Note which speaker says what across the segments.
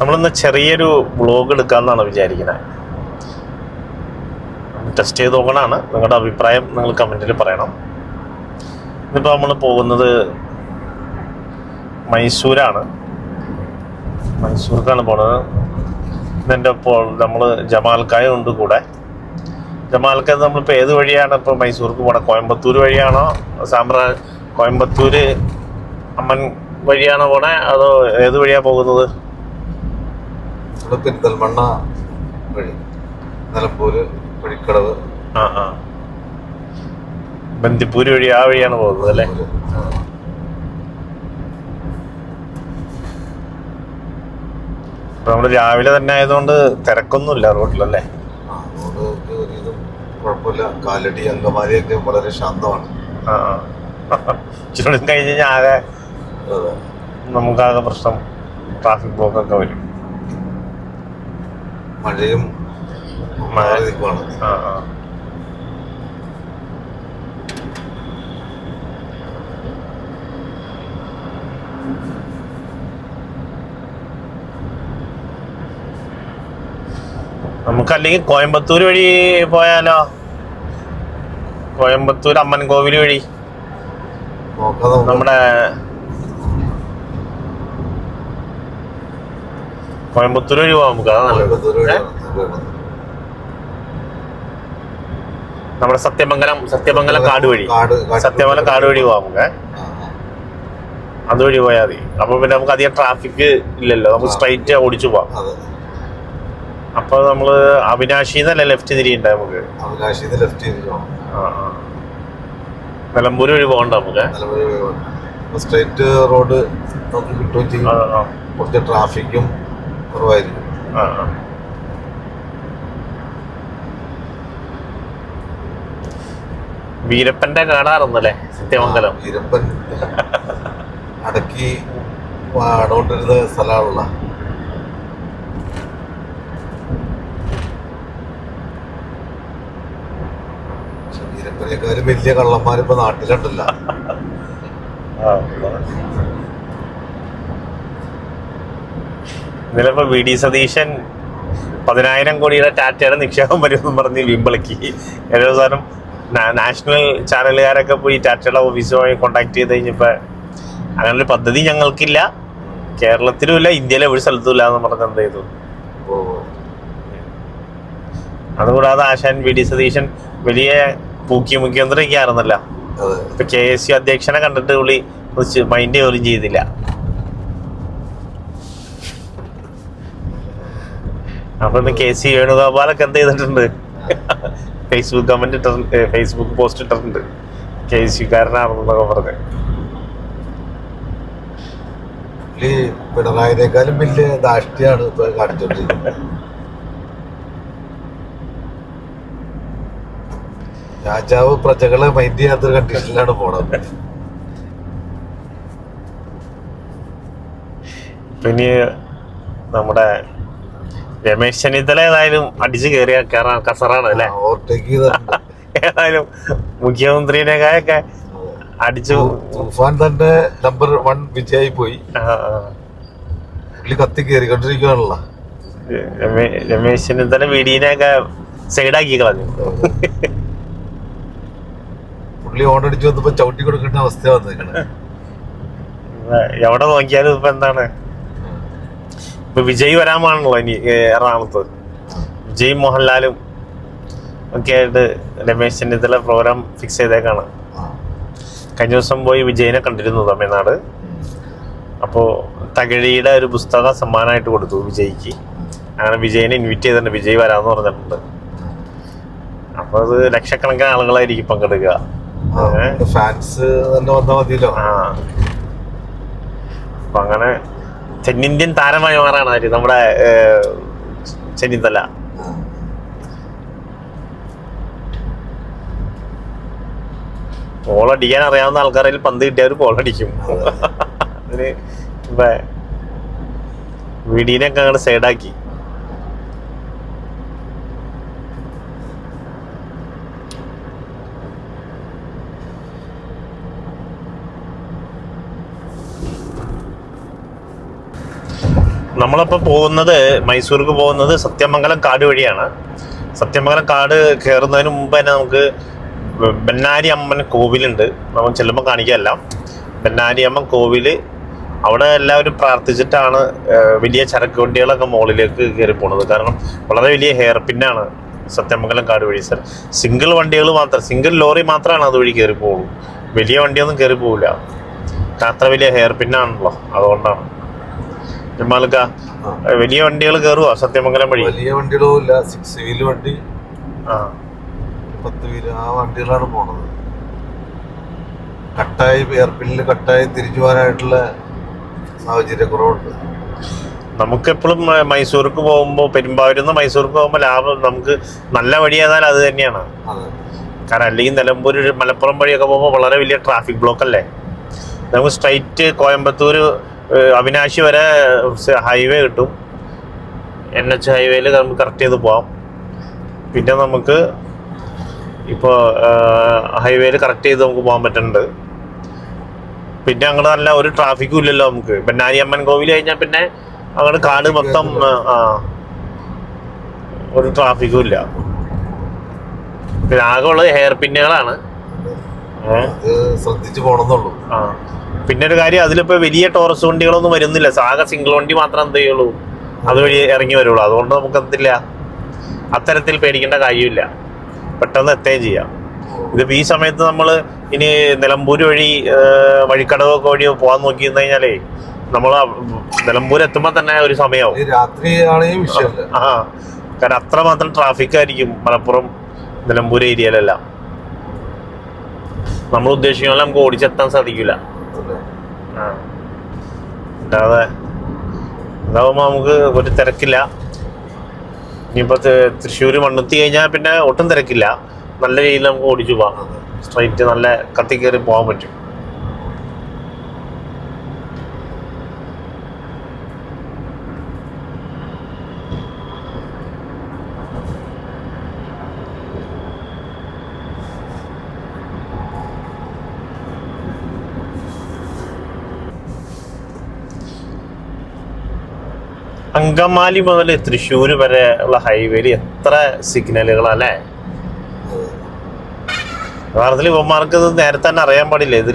Speaker 1: നമ്മളിന്ന് ചെറിയൊരു വ്ളോഗ് എടുക്കാമെന്നാണ് വിചാരിക്കുന്നത്. ടെസ്റ്റ് ചെയ്ത് നോക്കണതാണ്. നിങ്ങളുടെ അഭിപ്രായം നിങ്ങൾ കമൻറ്റിൽ പറയണം. ഇന്നിപ്പോൾ നമ്മൾ പോകുന്നത് മൈസൂർക്കാണ് പോണത്. ഇതിൻ്റെ ഇപ്പോൾ നമ്മൾ ജമാൽക്കായ ഉണ്ട് കൂടെ. ജമാൽക്കായ നമ്മളിപ്പോൾ ഏത് വഴിയാണ് ഇപ്പോൾ മൈസൂർക്ക് പോകണം? കോയമ്പത്തൂർ വഴിയാണോ കോയമ്പത്തൂർ അമ്മൻ വഴിയാണോ പോണേ, അതോ ഏത് വഴിയാണ് പോകുന്നത്?
Speaker 2: പെരിന്തൽമണ്ണ വഴി, നിലമ്പൂര്, വഴിക്കടവ്,
Speaker 1: ബന്ദിപ്പൂര് വഴി ആ വഴിയാണ് പോകുന്നത് അല്ലേ? നമ്മൾ രാവിലെ തന്നെ ആയതുകൊണ്ട് തിരക്കൊന്നുമില്ല റോഡിലല്ലേ?
Speaker 2: കുഴപ്പമില്ല. കാലടി, അങ്കമാലിയൊക്കെ വളരെ ശാന്തമാണ്.
Speaker 1: ചുരുളി കഴിഞ്ഞ് കഴിഞ്ഞാൽ ആകെ നമുക്കാകെ പ്രശ്നം, ട്രാഫിക് ബ്ലോക്കൊക്കെ വരും.
Speaker 2: മഴയും
Speaker 1: നമുക്കല്ലെങ്കിൽ കോയമ്പത്തൂർ വഴി പോയാലോ? കോയമ്പത്തൂർ അമ്മൻ കോവിൽ വഴി നമ്മുടെ കോയമ്പത്തൂർ വഴി പോവാം നമുക്ക്. അതാ നല്ലത്. നമ്മുടെ സത്യമംഗലം കാട് വഴി പോവാം നമുക്ക്. അതുവഴി പോയാൽ മതി. അപ്പൊ പിന്നെ നമുക്ക് അധികം ട്രാഫിക് ഇല്ലല്ലോ, നമുക്ക് സ്ട്രൈറ്റ് ഓടിച്ചു പോവാം. അപ്പൊ നമ്മള് അവിനാശിന്നല്ലേ ലെഫ്റ്റ് തിരിയണ്ടേ? നമുക്ക് നിലമ്പൂര് വഴി പോകണ്ട നമുക്ക്.
Speaker 2: സ്ട്രൈറ്റ് റോഡ് നമുക്ക് കിട്ടുകയും ചെയ്യും. കുറച്ച് ട്രാഫിക്കും കുറവായിരിക്കും.
Speaker 1: വീരപ്പന്റെ കാണാറുന്നല്ലേ സത്യമംഗലം?
Speaker 2: വീരപ്പൻ അടക്കി ആടോണ്ടിരുന്ന സ്ഥലമാണല്ലോ. വീരപ്പനേക്കാളും വലിയ കള്ളന്മാരിപ്പോ നാട്ടിലുണ്ടല്ലോ.
Speaker 1: ഇന്നലെ വി ഡി സതീശൻ 10,000 കോടിയുടെ ടാറ്റയുടെ നിക്ഷേപം വരുമെന്ന് പറഞ്ഞ് വീമ്പിളക്കി. ഏതവസാനം നാഷണൽ ചാനലുകാരൊക്കെ പോയി ടാറ്റയുടെ ഓഫീസുമായി കോണ്ടാക്ട് ചെയ്ത് കഴിഞ്ഞപ്പോൾ അങ്ങനൊരു പദ്ധതി ഞങ്ങൾക്കില്ല, കേരളത്തിലും ഇല്ല, ഇന്ത്യയിലെ ഒരു സ്ഥലത്തും ഇല്ല എന്ന് പറഞ്ഞ് എന്ത് ചെയ്തു. അതുകൂടാതെ ആശാൻ വി ഡി സതീശൻ വലിയ മുഖ്യമന്ത്രിയൊക്കെ ആയിരുന്നല്ലോ. ഇപ്പൊ KSU അധ്യക്ഷനെ കണ്ടിട്ട് പുള്ളി മൈൻഡ് പോലും ചെയ്തില്ല. അപ്പൊ ഇന്ന് KC വേണുഗോപാലൊക്കെ എന്ത് ചെയ്തിട്ടുണ്ട്? ഫേസ്ബുക്ക് പോസ്റ്റ് ഇട്ടിട്ടുണ്ട്, KSU-കാരനാണെന്നൊക്കെ പറഞ്ഞ്.
Speaker 2: പിണറായിനേക്കാളും വലിയ ധാഷ്ട്യാണ് ഇപ്പൊ കാണിച്ചോണ്ടിരിക്കുന്നത്. രാജാവ് പ്രജകളെ മൈൻഡ് ചെയ്യാത്തൊരു കണ്ടീഷനിലാണ് പോണത്.
Speaker 1: പിന്നെ നമ്മുടെ രമേശ് ചെന്നിത്തല ഏതായാലും അടിച്ചു കയറാൻ കസറാണ് അല്ലേ? ഏതായാലും മുഖ്യമന്ത്രിനെയൊക്കെ അടിച്ചു.
Speaker 2: തൂഫാൻ തന്നെ നമ്പർ 1 വിജയായി പോയി. പുള്ളി കത്തി കയറിക്കൊണ്ടിരിക്കുകയാണല്ലോ.
Speaker 1: രമേശ് ചെന്നിത്തല വീടിനെയൊക്കെ സൈഡാക്കി കളഞ്ഞു.
Speaker 2: പുള്ളി ഓണടിച്ചു വന്നപ്പോ ചവിട്ടി കൊടുക്കേണ്ട അവസ്ഥ വന്നേക്കണേ.
Speaker 1: എവിടെ നോക്കിയാലും ഇപ്പൊ എന്താണ്, ഇപ്പൊ വിജയ് വരാൻ പാടുള്ളൂ ഇനി എറണാകുളത്ത്. വിജയ് മോഹൻലാലും ഒക്കെ ആയിട്ട് രമേശ് ചെന്നിത്തല പ്രോഗ്രാം ഫിക്സ് ചെയ്തേക്കാണ്. കഴിഞ്ഞ ദിവസം പോയി വിജയിനെ കണ്ടിരുന്നു തമിഴ്നാട്. അപ്പോൾ തകഴിയുടെ ഒരു പുസ്തകം സമ്മാനമായിട്ട് കൊടുത്തു വിജയ്ക്ക്. അങ്ങനെ വിജയിനെ ഇൻവൈറ്റ് ചെയ്തിട്ടുണ്ട്, വിജയ് വരാമെന്ന് പറഞ്ഞിട്ടുണ്ട്. അപ്പോൾ അത് ലക്ഷക്കണക്കിന് ആളുകളായിരിക്കും പങ്കെടുക്കുക.
Speaker 2: ഫാൻസ് തന്നെ വന്നാൽ മതിയല്ലോ.
Speaker 1: അപ്പൊ അങ്ങനെ തെന്നിന്ത്യൻ താരമായി മാറാണ് നമ്മുടെ ചെന്നിത്തല. പോളടിക്കാൻ അറിയാവുന്ന ആൾക്കാരിൽ പന്ത് കിട്ടിയവർ പോളടിക്കും. അതിന് വീടിനെയൊക്കെ അങ്ങോട്ട് സൈഡാക്കി. നമ്മളിപ്പോൾ പോകുന്നത് മൈസൂർക്ക് പോകുന്നത് സത്യമംഗലം കാട് വഴിയാണ്. സത്യമംഗലം കാട് കയറുന്നതിന് മുമ്പ് തന്നെ നമുക്ക് ബെന്നാരി അമ്മൻ കോവിലുണ്ട്. നമ്മൾ ചെല്ലുമ്പോൾ കാണിക്കാമല്ല. ബെന്നാരി അമ്മൻ കോവില്, അവിടെ എല്ലാവരും പ്രാർത്ഥിച്ചിട്ടാണ് വലിയ ചരക്ക് വണ്ടികളൊക്കെ മുകളിലേക്ക് കയറി പോകുന്നത്. കാരണം വളരെ വലിയ ഹെയർ പിന്നാണ് സത്യമംഗലം കാട് വഴി. സർ, സിംഗിൾ വണ്ടികൾ മാത്രം, സിംഗിൾ ലോറി മാത്രമാണ് അതുവഴി കയറി പോകുള്ളൂ. വലിയ വണ്ടിയൊന്നും കയറി പോകില്ല. അത്ര വലിയ ഹെയർ പിന്നാണല്ലോ, അതുകൊണ്ടാണ്. ജമാൽക്ക, വലിയ വണ്ടികൾ കയറുവോ സത്യമംഗലം വഴി?
Speaker 2: വലിയ വണ്ടികളും ഇല്ല, 6 വീല് വണ്ടി, 10 വീല്, ആ വണ്ടികളാണ് പോണത്. കട്ടായി എയർപിന്നിൽ കട്ടായി തിരിച്ചു പോകാനായിട്ടുള്ള സാഹചര്യ കുറവുണ്ട്.
Speaker 1: നമുക്കെപ്പോഴും മൈസൂർക്ക് പോകുമ്പോൾ, പെരുമ്പാവൂരിൽ നിന്ന് മൈസൂർക്ക് പോകുമ്പോൾ ലാഭം നമുക്ക് നല്ല വഴി ഏതായാലും അത് തന്നെയാണ്. കാരണം അല്ലെങ്കിൽ നിലമ്പൂർ മലപ്പുറം വഴിയൊക്കെ പോകുമ്പോൾ വളരെ വലിയ ട്രാഫിക് ബ്ലോക്ക് അല്ലേ. നമുക്ക് സ്ട്രൈറ്റ് കോയമ്പത്തൂർ അവിനാശി വരെ ഹൈവേ കിട്ടും. NH ഹൈവേയിൽ നമുക്ക് കറക്റ്റ് ചെയ്ത് പോവാം. പിന്നെ നമുക്ക് ഇപ്പോൾ ഹൈവേയിൽ കറക്റ്റ് ചെയ്ത് നമുക്ക് പോകാൻ പറ്റുന്നുണ്ട്. പിന്നെ അങ്ങോട്ട് നല്ല ഒരു ട്രാഫിക്കും ഇല്ലല്ലോ നമുക്ക്. ബെന്നാരി അമ്മൻ കോവിൽ കഴിഞ്ഞാൽ പിന്നെ അങ്ങോട്ട് കാട് മൊത്തം ഒരു ട്രാഫിക്കും ഇല്ല. പിന്നെ ആകെ ഉള്ളത് ഹെയർ പിന്നുകളാണ്.
Speaker 2: ശ്രദ്ധിച്ചു പോണെന്നുള്ളൂ.
Speaker 1: പിന്നെ ഒരു കാര്യം, അതിലിപ്പോൾ വലിയ ടോറസ് വണ്ടികളൊന്നും വരുന്നില്ല. ആകെ സിംഗിൾ വണ്ടി മാത്രം എന്ത് ചെയ്യുള്ളൂ, അതുവഴി ഇറങ്ങി വരുള്ളൂ. അതുകൊണ്ട് നമുക്ക് എന്തില്ല, അത്തരത്തിൽ പേടിക്കേണ്ട കാര്യമില്ല, പെട്ടെന്ന് എത്തുകയും ചെയ്യാം. ഇതിപ്പോൾ ഈ സമയത്ത് നമ്മൾ ഇനി നിലമ്പൂർ വഴി വഴിക്കടവൊക്കെ വഴി പോകാൻ നോക്കി കഴിഞ്ഞാലേ നമ്മൾ നിലമ്പൂർ എത്തുമ്പോൾ തന്നെ ഒരു സമയമാവും. കാരണം അത്രമാത്രം ട്രാഫിക് ആയിരിക്കും മലപ്പുറം നിലമ്പൂർ ഏരിയയിലെല്ലാം. നമ്മൾ ഉദ്ദേശിക്കുന്ന പോലെ നമുക്ക് ഓടിച്ചെത്താൻ സാധിക്കില്ല. അല്ലാതെ അതാവുമ്പോൾ നമുക്ക് ഒരു തിരക്കില്ല. ഇനിയിപ്പോൾ തൃശ്ശൂർ മണ്ണുത്തി കഴിഞ്ഞാൽ പിന്നെ ഒട്ടും തിരക്കില്ല. നല്ല രീതിയിൽ നമുക്ക് ഓടിച്ചു പോകാം. സ്ട്രൈറ്റ് നല്ല കത്തിക്കയറി പോകാൻ പറ്റും. അങ്കമാലി മുതൽ തൃശ്ശൂർ വരെ ഉള്ള ഹൈവേയിൽ എത്ര സിഗ്നലുകളല്ലേ. യഥാർത്ഥത്തിൽ ഇവന്മാർക്ക് ഇത് നേരത്തെ തന്നെ അറിയാൻ പാടില്ല. ഇത്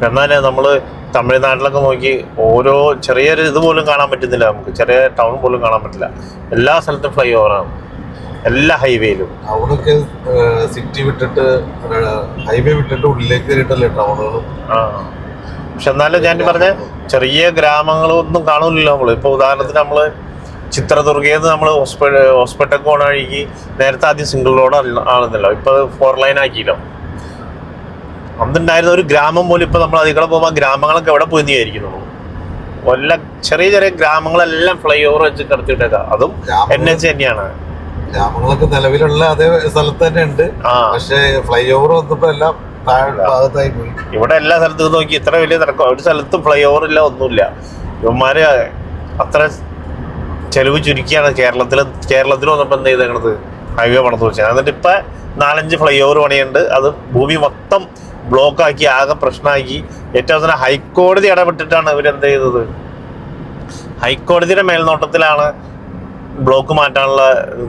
Speaker 1: എന്നാലേ നമ്മൾ തമിഴ്നാട്ടിലൊക്കെ നോക്കി ഓരോ ചെറിയൊരു ഇതുപോലും കാണാൻ പറ്റുന്നില്ല. നമുക്ക് ചെറിയ ടൗൺ പോലും കാണാൻ പറ്റില്ല. എല്ലാ സ്ഥലത്തും ഫ്ലൈ ഓവറാണ്, എല്ലാ ഹൈവേയിലും.
Speaker 2: ടൗണൊക്കെ സിറ്റി വിട്ടിട്ട് ഹൈവേ വിട്ടിട്ട് ഉള്ളിലേക്ക് കയറിയിട്ടല്ലേ ടൗണുകളും.
Speaker 1: പക്ഷെ എന്നാലും ഞാൻ പറഞ്ഞ ചെറിയ ഗ്രാമങ്ങളൊന്നും കാണൂലല്ലോ നമ്മൾ. ഇപ്പോൾ ഉദാഹരണത്തിന് നമ്മൾ ചിത്രദുർഗയിൽ നിന്ന് നമ്മൾ ഹോസ്പിറ്റൽ പോണ വഴിക്ക് നേരത്തെ ആദ്യം സിംഗിൾ റോഡ് ആണെന്നല്ലോ, ഇപ്പോൾ 4 ലൈൻ ആക്കിയല്ലോ. അന്നുണ്ടായിരുന്ന ഒരു ഗ്രാമം പോലും ഇപ്പോൾ നമ്മൾ അതിൽ കൂടെ പോകുമ്പോൾ ഗ്രാമങ്ങളൊക്കെ എവിടെ പോയി വിചാരിക്കുന്നു. വല്ല ചെറിയ ചെറിയ ഗ്രാമങ്ങളെല്ലാം ഫ്ലൈ ഓവർ വെച്ച് കടത്തിയിട്ടേക്കാം. അതും NH തന്നെയാണ്.
Speaker 2: ഗ്രാമങ്ങളൊക്കെ നിലവിലുള്ള അതേ സ്ഥലത്ത് തന്നെ ഉണ്ട്. പക്ഷേ ഫ്ലൈ ഓവർ വന്നപ്പോ എല്ലാം ഭാഗത്തായി പോയി.
Speaker 1: ഇവിടെ എല്ലാ സ്ഥലത്തും നോക്കി ഇത്ര വലിയ തിരക്കോ, ഒരു സ്ഥലത്തും ഫ്ലൈ ഓവർ ഇല്ല, ഒന്നുമില്ല. ഇവന്മാര് അത്ര ചെലവ് ചുരുക്കിയാണ് കേരളത്തിൽ വന്നപ്പോൾ എന്ത് ചെയ്തേക്കണത്, ഹൈവേ പണിത് വെച്ചാൽ. എന്നിട്ട് ഇപ്പം 4-5 ഫ്ലൈ ഓവർ പണിയുണ്ട്. അത് ഭൂമി മൊത്തം ബ്ലോക്കാക്കി ആകെ പ്രശ്നമാക്കി. ഏറ്റവും അവസാനം ഹൈക്കോടതി ഇടപെട്ടിട്ടാണ് ഇവരെന്ത് ചെയ്തത്. ഹൈക്കോടതിയുടെ മേൽനോട്ടത്തിലാണ് ബ്ലോക്ക് മാറ്റാനുള്ള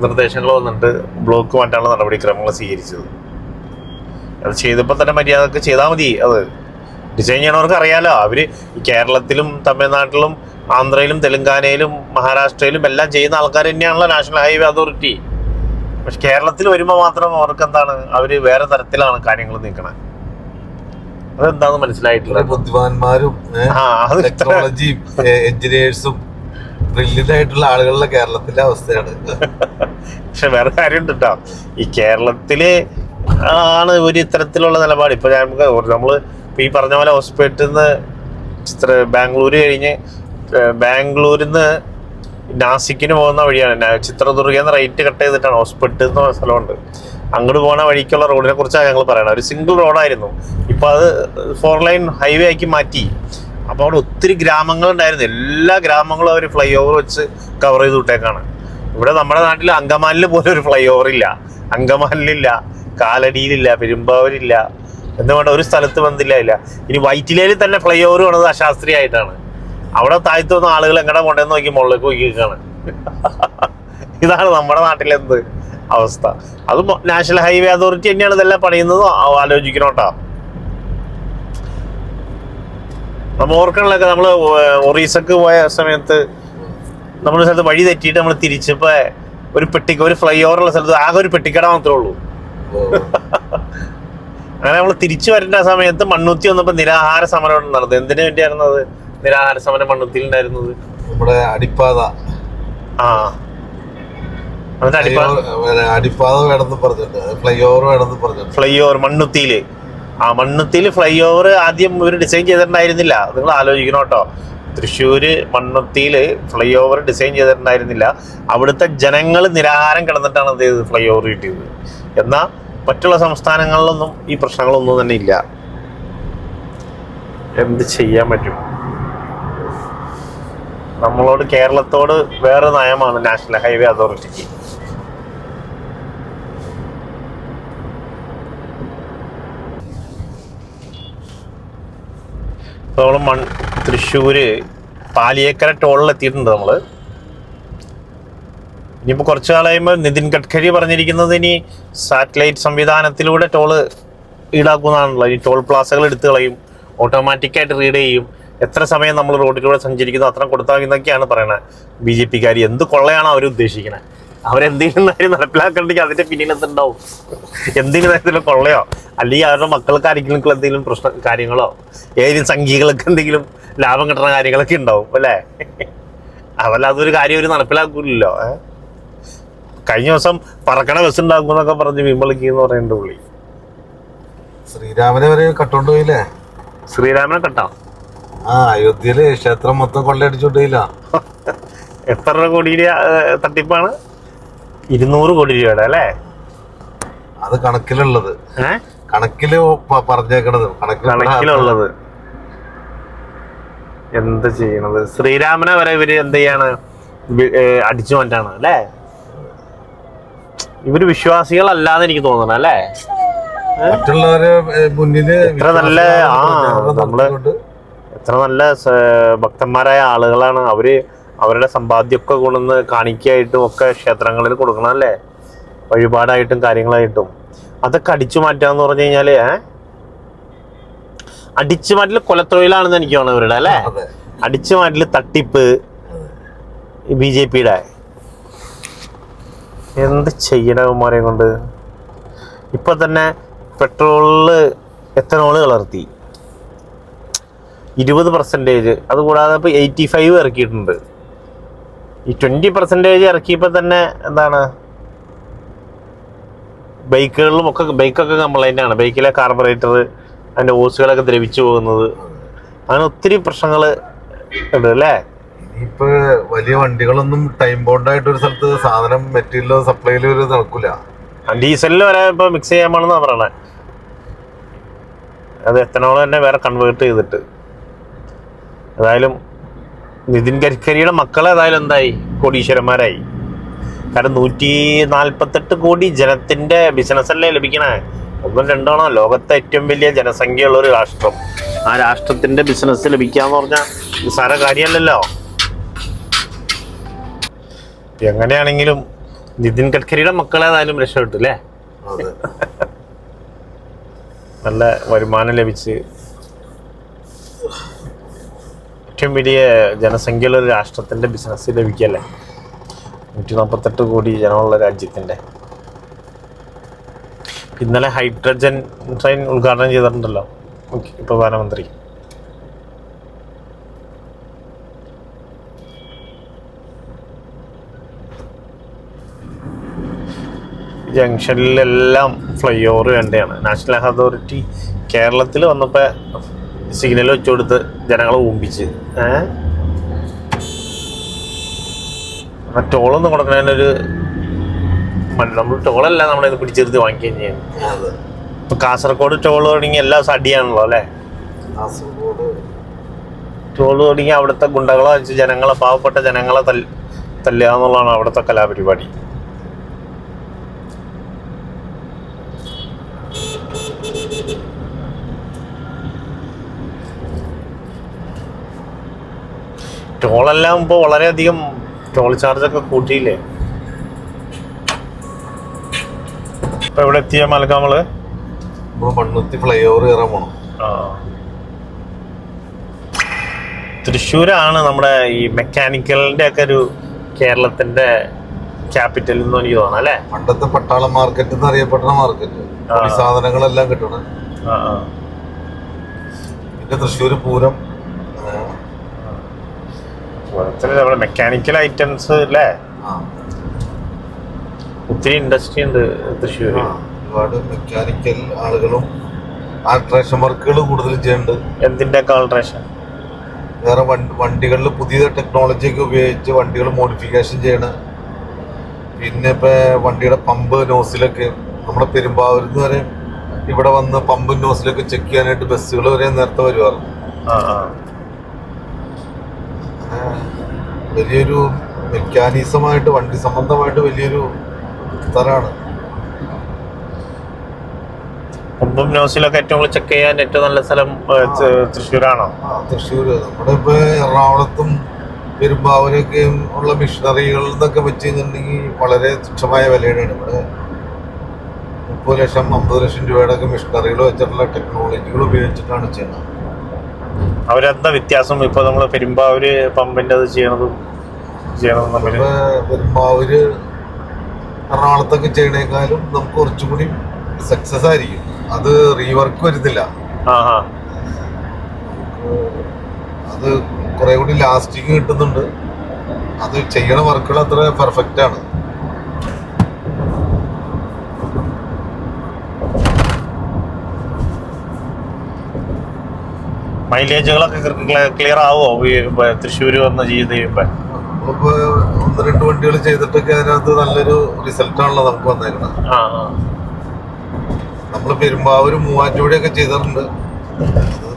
Speaker 1: നിർദ്ദേശങ്ങൾ വന്നിട്ട് ബ്ലോക്ക് മാറ്റാനുള്ള നടപടിക്രമങ്ങൾ സ്വീകരിച്ചത്. അത് ചെയ്തപ്പോൾ തന്നെ മര്യാദക്ക് ചെയ്താൽ മതി. അത് ഡിസൈൻ ചെയ്യണവർക്ക് അറിയാലോ. അവർ കേരളത്തിലും തമിഴ്നാട്ടിലും ആന്ധ്രയിലും തെലുങ്കാനയിലും മഹാരാഷ്ട്രയിലും എല്ലാം ചെയ്യുന്ന ആൾക്കാർ തന്നെയാണല്ലോ നാഷണൽ ഹൈവേ അതോറിറ്റി. പക്ഷെ കേരളത്തിൽ വരുമ്പോൾ മാത്രം അവർക്ക് എന്താണ്, അവർ വേറെ തരത്തിലാണ് കാര്യങ്ങൾ നീക്കണേ. അതെന്താന്ന് മനസ്സിലായിട്ടില്ല.
Speaker 2: ബുദ്ധിമാന്മാരും ടെക്നോളജിയും എഞ്ചിനീയേഴ്സും ബ്രില്യന്റ് ആയിട്ടുള്ള ആളുകളുടെ കേരളത്തിലെ അവസ്ഥയാണ്.
Speaker 1: പക്ഷെ വേറെ കാര്യമുണ്ട് കേട്ടോ. ഈ കേരളത്തില് ആണ് ഒരു ഇത്തരത്തിലുള്ള നിലപാട്. ഇപ്പൊ നമ്മള് ഈ പറഞ്ഞ പോലെ ഹോസ്പിറ്റലിൽ നിന്ന് ബാംഗ്ലൂർ കഴിഞ്ഞ് ബാംഗ്ലൂരിൽ നിന്ന് നാസിക്കിന് പോകുന്ന വഴിയാണ്. ചിത്രദുർഗയിൽ നിന്ന് റൈറ്റ് കട്ട് ചെയ്തിട്ടാണ് ഹോസ്പിറ്റൽ എന്ന സ്ഥലമുണ്ട്. അങ്ങോട്ട് പോകുന്ന വഴിക്കുള്ള റോഡിനെ കുറിച്ചാണ് ഞങ്ങൾ പറയണത്. ഒരു സിംഗിൾ റോഡായിരുന്നു, ഇപ്പൊ അത് 4 ലൈൻ ഹൈവേ ആക്കി മാറ്റി. അപ്പോൾ അവിടെ ഒത്തിരി ഗ്രാമങ്ങളുണ്ടായിരുന്നു. എല്ലാ ഗ്രാമങ്ങളും അവർ ഫ്ലൈ ഓവർ വെച്ച് കവർ ചെയ്ത് വിട്ടേക്കാണ്. ഇവിടെ നമ്മുടെ നാട്ടിൽ അങ്കമാലിൽ പോലും ഒരു ഫ്ലൈ ഓവർ ഇല്ല. അങ്കമാലിലില്ല, കാലടിയിലില്ല, പെരുമ്പാവൂരില്ല, എന്തുകൊണ്ട് ഒരു സ്ഥലത്ത് ബന്ധില്ല. ഇനി വൈറ്റിലയിൽ തന്നെ ഫ്ലൈ ഓവർ വേണത് അശാസ്ത്രീയമായിട്ടാണ്. അവിടെ താഴ്ത്തു വന്ന ആളുകൾ എങ്ങനെ കൊണ്ടുവന്ന് നോക്കി മുകളിലേക്ക് നോക്കിയിരിക്കുകയാണ്. ഇതാണ് നമ്മുടെ നാട്ടിലെന്ത് അവസ്ഥ. അത് നാഷണൽ ഹൈവേ അതോറിറ്റി തന്നെയാണ് ഇതെല്ലാം പണിയുന്നത്. ആലോചിക്കണം കേട്ടോ. നമ്മൾ ഓർക്കണമൊക്കെ, നമ്മൾ ഒറീസക്ക് പോയ സമയത്ത് നമ്മുടെ സ്ഥലത്ത് വഴി തെറ്റിയിട്ട് നമ്മൾ തിരിച്ചപ്പോ ഒരു ഫ്ലൈ ഓവറുള്ള സ്ഥലത്ത് ആകെ ഒരു പെട്ടിക്കട മാത്രമേ ഉള്ളൂ. അങ്ങനെ നമ്മൾ തിരിച്ചു വരേണ്ട സമയത്ത് മണ്ണുത്തി വന്നപ്പോ നിരാഹാര സമരം നടന്നത്. എന്തിനു വേണ്ടിയായിരുന്നു അത് നിരാഹാര സമരം മണ്ണുത്തിയിൽ ഉണ്ടായിരുന്നത്?
Speaker 2: നമ്മുടെ അടിപ്പാത.
Speaker 1: ആ,
Speaker 2: അടിപ്പാത വേണമെന്ന് പറഞ്ഞിട്ട് ഫ്ലൈ ഓവർ വേണമെന്ന് പറഞ്ഞിട്ട്
Speaker 1: ഫ്ലൈ ഓവർ മണ്ണുത്തിയില്. ആ മണ്ണുത്തിയിൽ ഫ്ലൈ ഓവർ ആദ്യം ഇവർ ഡിസൈൻ ചെയ്തിട്ടുണ്ടായിരുന്നില്ല. നിങ്ങൾ ആലോചിക്കണം കേട്ടോ. തൃശ്ശൂര് മണ്ണുത്തിയിൽ ഫ്ലൈ ഓവർ ഡിസൈൻ ചെയ്തിട്ടുണ്ടായിരുന്നില്ല. അവിടുത്തെ ജനങ്ങൾ നിരാഹാരം കിടന്നിട്ടാണ് അത് ഫ്ലൈ ഓവർ കിട്ടിയത്. എന്നാൽ മറ്റുള്ള സംസ്ഥാനങ്ങളിലൊന്നും ഈ പ്രശ്നങ്ങളൊന്നും തന്നെ ഇല്ല. എന്ത് ചെയ്യാൻ പറ്റും? നമ്മളോട്, കേരളത്തോട് വേറെ നയമാണ് നാഷണൽ ഹൈവേ അതോറിറ്റിക്ക്. ഇപ്പോൾ നമ്മൾ തൃശ്ശൂര് പാലിയേക്കര ടോളിലെത്തിയിട്ടുണ്ട് നമ്മള്. ഇനിയിപ്പോൾ കുറച്ച് കാലം കഴിയുമ്പോൾ നിതിൻ ഗഡ്കരി പറഞ്ഞിരിക്കുന്നത് ഇനി സാറ്റലൈറ്റ് സംവിധാനത്തിലൂടെ ടോള് ഈടാക്കുന്നതാണല്ലോ. ഈ ടോൾ പ്ലാസകൾ എടുത്തു കളയും, ഓട്ടോമാറ്റിക്കായിട്ട് റീഡ് ചെയ്യും. എത്ര സമയം നമ്മൾ റോഡിലൂടെ സഞ്ചരിക്കുന്നു അത്ര കൊടുത്താൽ എന്നൊക്കെയാണ് പറയണത് BJP-കാർ. എന്ത് കൊള്ളയാണ് അവർ ഉദ്ദേശിക്കുന്നത്? അവരെന്തെങ്കിലും കാര്യം നടപ്പിലാക്കണ്ടെങ്കിൽ അതിന്റെ പിന്നിൽ എന്തുണ്ടാവും? എന്തെങ്കിലും തരത്തിലുള്ള കൊള്ളയോ, അല്ലെങ്കിൽ അവരുടെ മക്കൾക്ക് ആരെങ്കിലും എന്തെങ്കിലും കാര്യങ്ങളോ, ഏതെങ്കിലും സംഘികൾക്ക് എന്തെങ്കിലും ലാഭം കിട്ടുന്ന കാര്യങ്ങളൊക്കെ ഉണ്ടാവും അല്ലേ? അതല്ല, അതൊരു കാര്യം അവർ നടപ്പിലാക്കൂലല്ലോ. കഴിഞ്ഞ ദിവസം പറക്കണ ബസ് ഉണ്ടാക്കും എന്നൊക്കെ പറഞ്ഞ് വിമളിക്ക് എന്ന് പറയുന്നുണ്ട് പുള്ളി.
Speaker 2: ശ്രീരാമനെ വരെ കട്ടോണ്ട് പോയില്ലേ?
Speaker 1: ശ്രീരാമനെ കട്ടാം.
Speaker 2: അയോധ്യയില് ക്ഷേത്രം മൊത്തം കൊള്ളയടിച്ചോണ്ടില്ല.
Speaker 1: എത്ര കോടി തട്ടിപ്പാണ്? 200 കോടി രൂപയുടെ അല്ലേ?
Speaker 2: അത് കണക്കിലുള്ളത്, കണക്കില് പറഞ്ഞേക്കണത്,
Speaker 1: കണക്കിലുള്ളത്. എന്ത് ചെയ്യണത്? ശ്രീരാമനെ വരെ ഇവര് എന്ത് ചെയ്യാണ്? അടിച്ചു മാറ്റാണ് അല്ലേ? ഇവര് വിശ്വാസികളല്ലാതെ എനിക്ക് തോന്നണം അല്ലേ?
Speaker 2: മറ്റുള്ളവരെ മുന്നില്
Speaker 1: എത്ര നല്ല ഭക്തന്മാരായ ആളുകളാണ് അവര്. അവരുടെ സമ്പാദ്യമൊക്കെ കൊണ്ടുവന്ന് കാണിക്കായിട്ടും ഒക്കെ ക്ഷേത്രങ്ങളിൽ കൊടുക്കണം അല്ലേ? വഴിപാടായിട്ടും കാര്യങ്ങളായിട്ടും. അതൊക്കെ അടിച്ചു മാറ്റാന്ന് പറഞ്ഞു കഴിഞ്ഞാല് അടിച്ചു മാറ്റൽ കൊലത്തൊഴിലാണെന്ന് എനിക്ക് തോന്നുന്നു ഇവരുടെ അല്ലേ? അടിച്ചു മാറ്റൽ തട്ടിപ്പ് BJP-യുടെ. എന്ത് ചെയ്യണവന്മാരെ കൊണ്ട്. ഇപ്പൊ തന്നെ പെട്രോളില് എത്തനോള് കലർത്തി 20%. അതുകൂടാതെ ഇപ്പൊ 85 ഇറക്കിയിട്ടുണ്ട്. ഈ 20% ഇറക്കിയപ്പോ തന്നെ എന്താണ്, ബൈക്കുകളിലും ഒക്കെ, ബൈക്കൊക്കെ കംപ്ലൈന്റ് ആണ്. ബൈക്കിലെ കാർബറേറ്റർ, അതിന്റെ ഓസുകളൊക്കെ ദ്രവിച്ചു പോകുന്നത്, അങ്ങനെ ഒത്തിരി പ്രശ്നങ്ങൾ ഉണ്ട് അല്ലേ?
Speaker 2: ഇനിയിപ്പോ വലിയ വണ്ടികളൊന്നും ടൈം ബോണ്ടായിട്ട് ഒരു സ്ഥലത്ത് സാധനം മെറ്റീരിയലോ സപ്ലൈയിലോ നടക്കൂല.
Speaker 1: ഡീസലിൽ വരെ ഇപ്പൊ മിക്സ് ചെയ്യാൻ പാടെന്നാ പറയണേ. അത് എത്തനോൾ തന്നെ വേറെ കൺവേർട്ട് ചെയ്തിട്ട്. ഏതായാലും നിതിൻ ഗഡ്കരിയുടെ മക്കൾ ഏതായാലും എന്തായി? കോടീശ്വരന്മാരായി. കാരണം 148 കോടി ജനത്തിന്റെ ബിസിനസ്സല്ലേ ലഭിക്കണേ. 1-2 ലോകത്തെ ഏറ്റവും വലിയ ജനസംഖ്യയുള്ള ഒരു രാഷ്ട്രം. ആ രാഷ്ട്രത്തിന്റെ ബിസിനസ് ലഭിക്കാന്ന് പറഞ്ഞാൽ നിസ്സാര കാര്യമല്ലല്ലോ. എങ്ങനെയാണെങ്കിലും നിതിൻ ഗഡ്കരിയുടെ മക്കളേതായാലും രക്ഷപ്പെട്ടു അല്ലേ? നല്ല വരുമാനം ലഭിച്ച് ഏറ്റവും വലിയ ജനസംഖ്യയുള്ള ഒരു രാഷ്ട്രത്തിന്റെ ബിസിനസ് ലഭിക്കല്ലേ? 148 കോടി ജനമുള്ള രാജ്യത്തിന്റെ. ഇന്നലെ ഹൈഡ്രജൻ ട്രെയിൻ ഉദ്ഘാടനം ചെയ്തിട്ടുണ്ടല്ലോ പ്രധാനമന്ത്രി. ജംഗ്ഷനിലെല്ലാം ഫ്ലൈ ഓവർ വേണ്ടതാണ്. നാഷണൽ അതോറിറ്റി കേരളത്തിൽ വന്നപ്പോൾ സിഗ്നൽ വെച്ചു കൊടുത്ത് ജനങ്ങളെ ഊമ്പിച്ച്. ടോളൊന്നും കൊടുക്കണതിനൊരു നമ്മൾ ടോളല്ല നമ്മളിത് പിടിച്ചെടുത്ത് വാങ്ങിക്കുകയും ചെയ്യാം. ഇപ്പൊ കാസർഗോഡ് ടോൾ തുടങ്ങി എല്ലാ അടിയാണല്ലോ അല്ലേ? ടോൾ തുടങ്ങി അവിടുത്തെ ഗുണ്ടകളെ വെച്ച് ജനങ്ങളെ, പാവപ്പെട്ട ജനങ്ങളെ തല്ലുക എന്നുള്ളതാണ് അവിടുത്തെ കലാപരിപാടി. ടോളെല്ലാം ഇപ്പോൾ വളരെയധികം ടോൾ ചാർജൊക്കെ കൂട്ടിയില്ലേ. ഇപ്പൊ എവിടെ എത്തിയ മലക്ക നമ്മള്?
Speaker 2: മണ്ണുത്തി ഫ്ലൈ ഓവർ കയറാൻ പോണം.
Speaker 1: തൃശ്ശൂരാണ് നമ്മുടെ ഈ മെക്കാനിക്കലിന്റെ ഒക്കെ ഒരു കേരളത്തിന്റെ ക്യാപിറ്റൽ എന്ന് എനിക്ക് തോന്നാം അല്ലേ?
Speaker 2: പണ്ടത്തെ പട്ടാള മാർക്കറ്റ് എന്ന് അറിയപ്പെടുന്ന മാർക്കറ്റ്, സാധനങ്ങളെല്ലാം കിട്ടണം. പിന്നെ തൃശ്ശൂർ പൂരം,
Speaker 1: നമ്മുടെ മെക്കാനിക്കൽ ഐറ്റംസ് അല്ലേ? ഒത്തിരി ഇൻഡസ്ട്രി ഉണ്ട് തൃശ്ശൂർ.
Speaker 2: ഒരുപാട് മെക്കാനിക്കൽ ആളുകളും ആൾട്രേഷൻ വർക്കുകൾ കൂടുതൽ ചെയ്യുന്നുണ്ട്.
Speaker 1: എന്തിന്റെ ഒക്കെ ആൾട്രേഷൻ?
Speaker 2: വേറെ വണ്ടികളിൽ പുതിയ ടെക്നോളജി ഒക്കെ ഉപയോഗിച്ച് വണ്ടികൾ മോഡിഫിക്കേഷൻ ചെയ്യണ. പിന്നെ ഇപ്പൊ വണ്ടിയുടെ പമ്പ് നോസിലൊക്കെ നമ്മുടെ പെരുമ്പാവൂരിന്ന് വരെ ഇവിടെ വന്ന് പമ്പും നോസിലൊക്കെ ചെക്ക് ചെയ്യാനായിട്ട് ബസ്സുകൾ വരെ നേരത്തെ വരുവാറുണ്ട്. വലിയൊരു മെക്കാനിസമായിട്ട് വണ്ടി സംബന്ധമായിട്ട് വലിയൊരു സ്ഥലമാണ്.
Speaker 1: പമ്പും നോസിലൊക്കെ ഏറ്റവും കൂടുതൽ ചെക്ക് ചെയ്യാൻ ഏറ്റവും നല്ല സ്ഥലം തൃശ്ശൂരാണോ?
Speaker 2: തൃശ്ശൂര്. നമ്മുടെ ഇപ്പൊ എറണാകുളത്തും പെരുമ്പാവൂരൊക്കെയും ഉള്ള മിഷനറികൾ എന്നൊക്കെ വെച്ച് കഴിഞ്ഞിട്ടുണ്ടെങ്കിൽ വളരെ തുച്ഛമായ വിലയാണ്. ഇവിടെ 30 ലക്ഷം 50 ലക്ഷം രൂപയുടെ ഒക്കെ മിഷനറികൾ വെച്ചിട്ടുള്ള ടെക്നോളജികൾ ഉപയോഗിച്ചിട്ടാണ് ചെയ്യുന്നത്.
Speaker 1: അവരെന്താ വ്യത്യാസം ഇപ്പൊ നമ്മള് പെരുമ്പാവൂര് പമ്പിന്റെ അത് ചെയ്യണതും തമ്മിൽ?
Speaker 2: പെരുമ്പാവൂര് എറണാകുളത്തൊക്കെ ചെയ്യണേക്കാളും നമുക്ക് കുറച്ചുകൂടി സക്സസ് ആയിരിക്കും. അത് റീവർക്ക് വരുന്നില്ല. അത് കുറെ കൂടി ലാസ്റ്റിങ് കിട്ടുന്നുണ്ട്. അത് ചെയ്യണ വർക്കുകൾ അത്ര പെർഫെക്റ്റ് ആണ്.
Speaker 1: മൈലേജുകളൊക്കെ ക്ലിയർ ആവോ തൃശ്ശൂര് വന്ന് ചെയ്ത് കഴിയുമ്പോ?
Speaker 2: നമ്മളിപ്പോ 1-2 വണ്ടികൾ ചെയ്തിട്ടൊക്കെ അതിനകത്ത് നല്ലൊരു റിസൾട്ടാണല്ലോ നമുക്ക് വന്നേക്കുന്നത്. നമ്മള് പെരുമ്പാവൂര് മൂവാറ്റുപുഴയൊക്കെ ചെയ്തിട്ടുണ്ട്.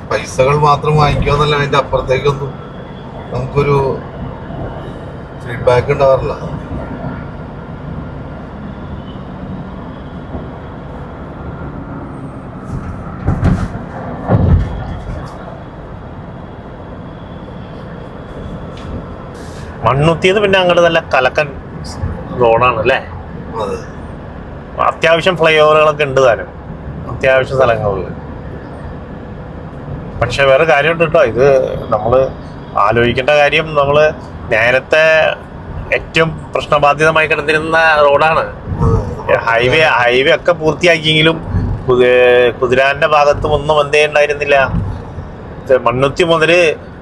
Speaker 2: പൈസകൾ മാത്രം വാങ്ങിക്കാന്നല്ല, അതിന്റെ അപ്പുറത്തേക്കൊന്നും നമുക്കൊരു ഫീഡ്ബാക്ക് ഉണ്ടാവാറില്ല.
Speaker 1: മണ്ണുത്തിയത് പിന്നെ അങ്ങോട്ട് നല്ല കലക്കൻ റോഡാണ് അല്ലേ? അത്യാവശ്യം ഫ്ലൈ ഓവറുകളൊക്കെ ഉണ്ട് താനും അത്യാവശ്യം സ്ഥലങ്ങളിൽ. പക്ഷെ വേറെ കാര്യമുണ്ട് കേട്ടോ, ഇത് നമ്മള് ആലോചിക്കേണ്ട കാര്യം, നമ്മള് നേരത്തെ ഏറ്റവും പ്രശ്നബാധിതമായി കിടന്നിരുന്ന റോഡാണ്. ഹൈവേ ഒക്കെ പൂർത്തിയാക്കിയെങ്കിലും കുതിരാന്റെ ഭാഗത്തും ഒന്നും എന്തേ ഉണ്ടായിരുന്നില്ല. മണ്ണുത്തി മുതല്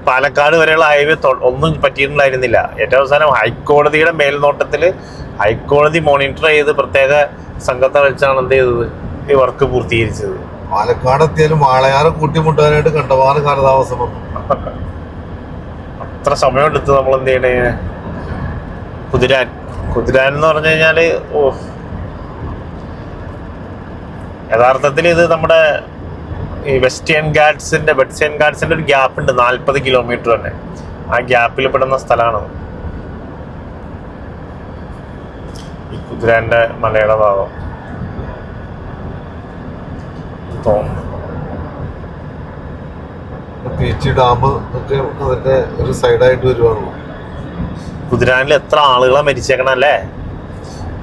Speaker 1: പാലക്കാട് വരെയുള്ള ഹൈവേ ഒന്നും പറ്റിയിട്ടുണ്ടായിരുന്നില്ല. ഏറ്റവും അവസാനം ഹൈക്കോടതിയുടെ മേൽനോട്ടത്തിൽ ഹൈക്കോടതി മോണിറ്റർ ചെയ്ത് പ്രത്യേക സംഘത്തെ വെച്ചാണ് എന്ത് ചെയ്തത്, ഈ വർക്ക് പൂർത്തീകരിച്ചത്.
Speaker 2: പാലക്കാട് എത്തിയാലും വാളയാറ് കൂട്ടിമുട്ടാനായിട്ട് കണ്ടമാനം കാലതാമസം വന്നു.
Speaker 1: അത്ര സമയമെടുത്ത് നമ്മൾ എന്ത് ചെയ്യണേ. കുതിരാൻ എന്ന് പറഞ്ഞു കഴിഞ്ഞാല് യഥാർത്ഥത്തിൽ ഇത് നമ്മുടെ ഈ വെസ്റ്റേൺ ഗാഡ്സിന്റെ ഒരു ഗ്യാപ്പ് ഉണ്ട് 40 കിലോമീറ്റർ തന്നെ. ആ ഗ്യാപ്പിൽ പെടുന്ന സ്ഥലമാണ് ഈ കുതിരാന്റെ മലയുടെ ഭാഗം തോന്നുന്നു.
Speaker 2: പീച്ചി ഡാം ഒക്കെ അതിന്റെ ഒരു സൈഡായിട്ട് വരുവാണല്ലോ.
Speaker 1: കുതിരാനിൽ എത്ര ആളുകളെ മരിച്ചേക്കണം അല്ലേ?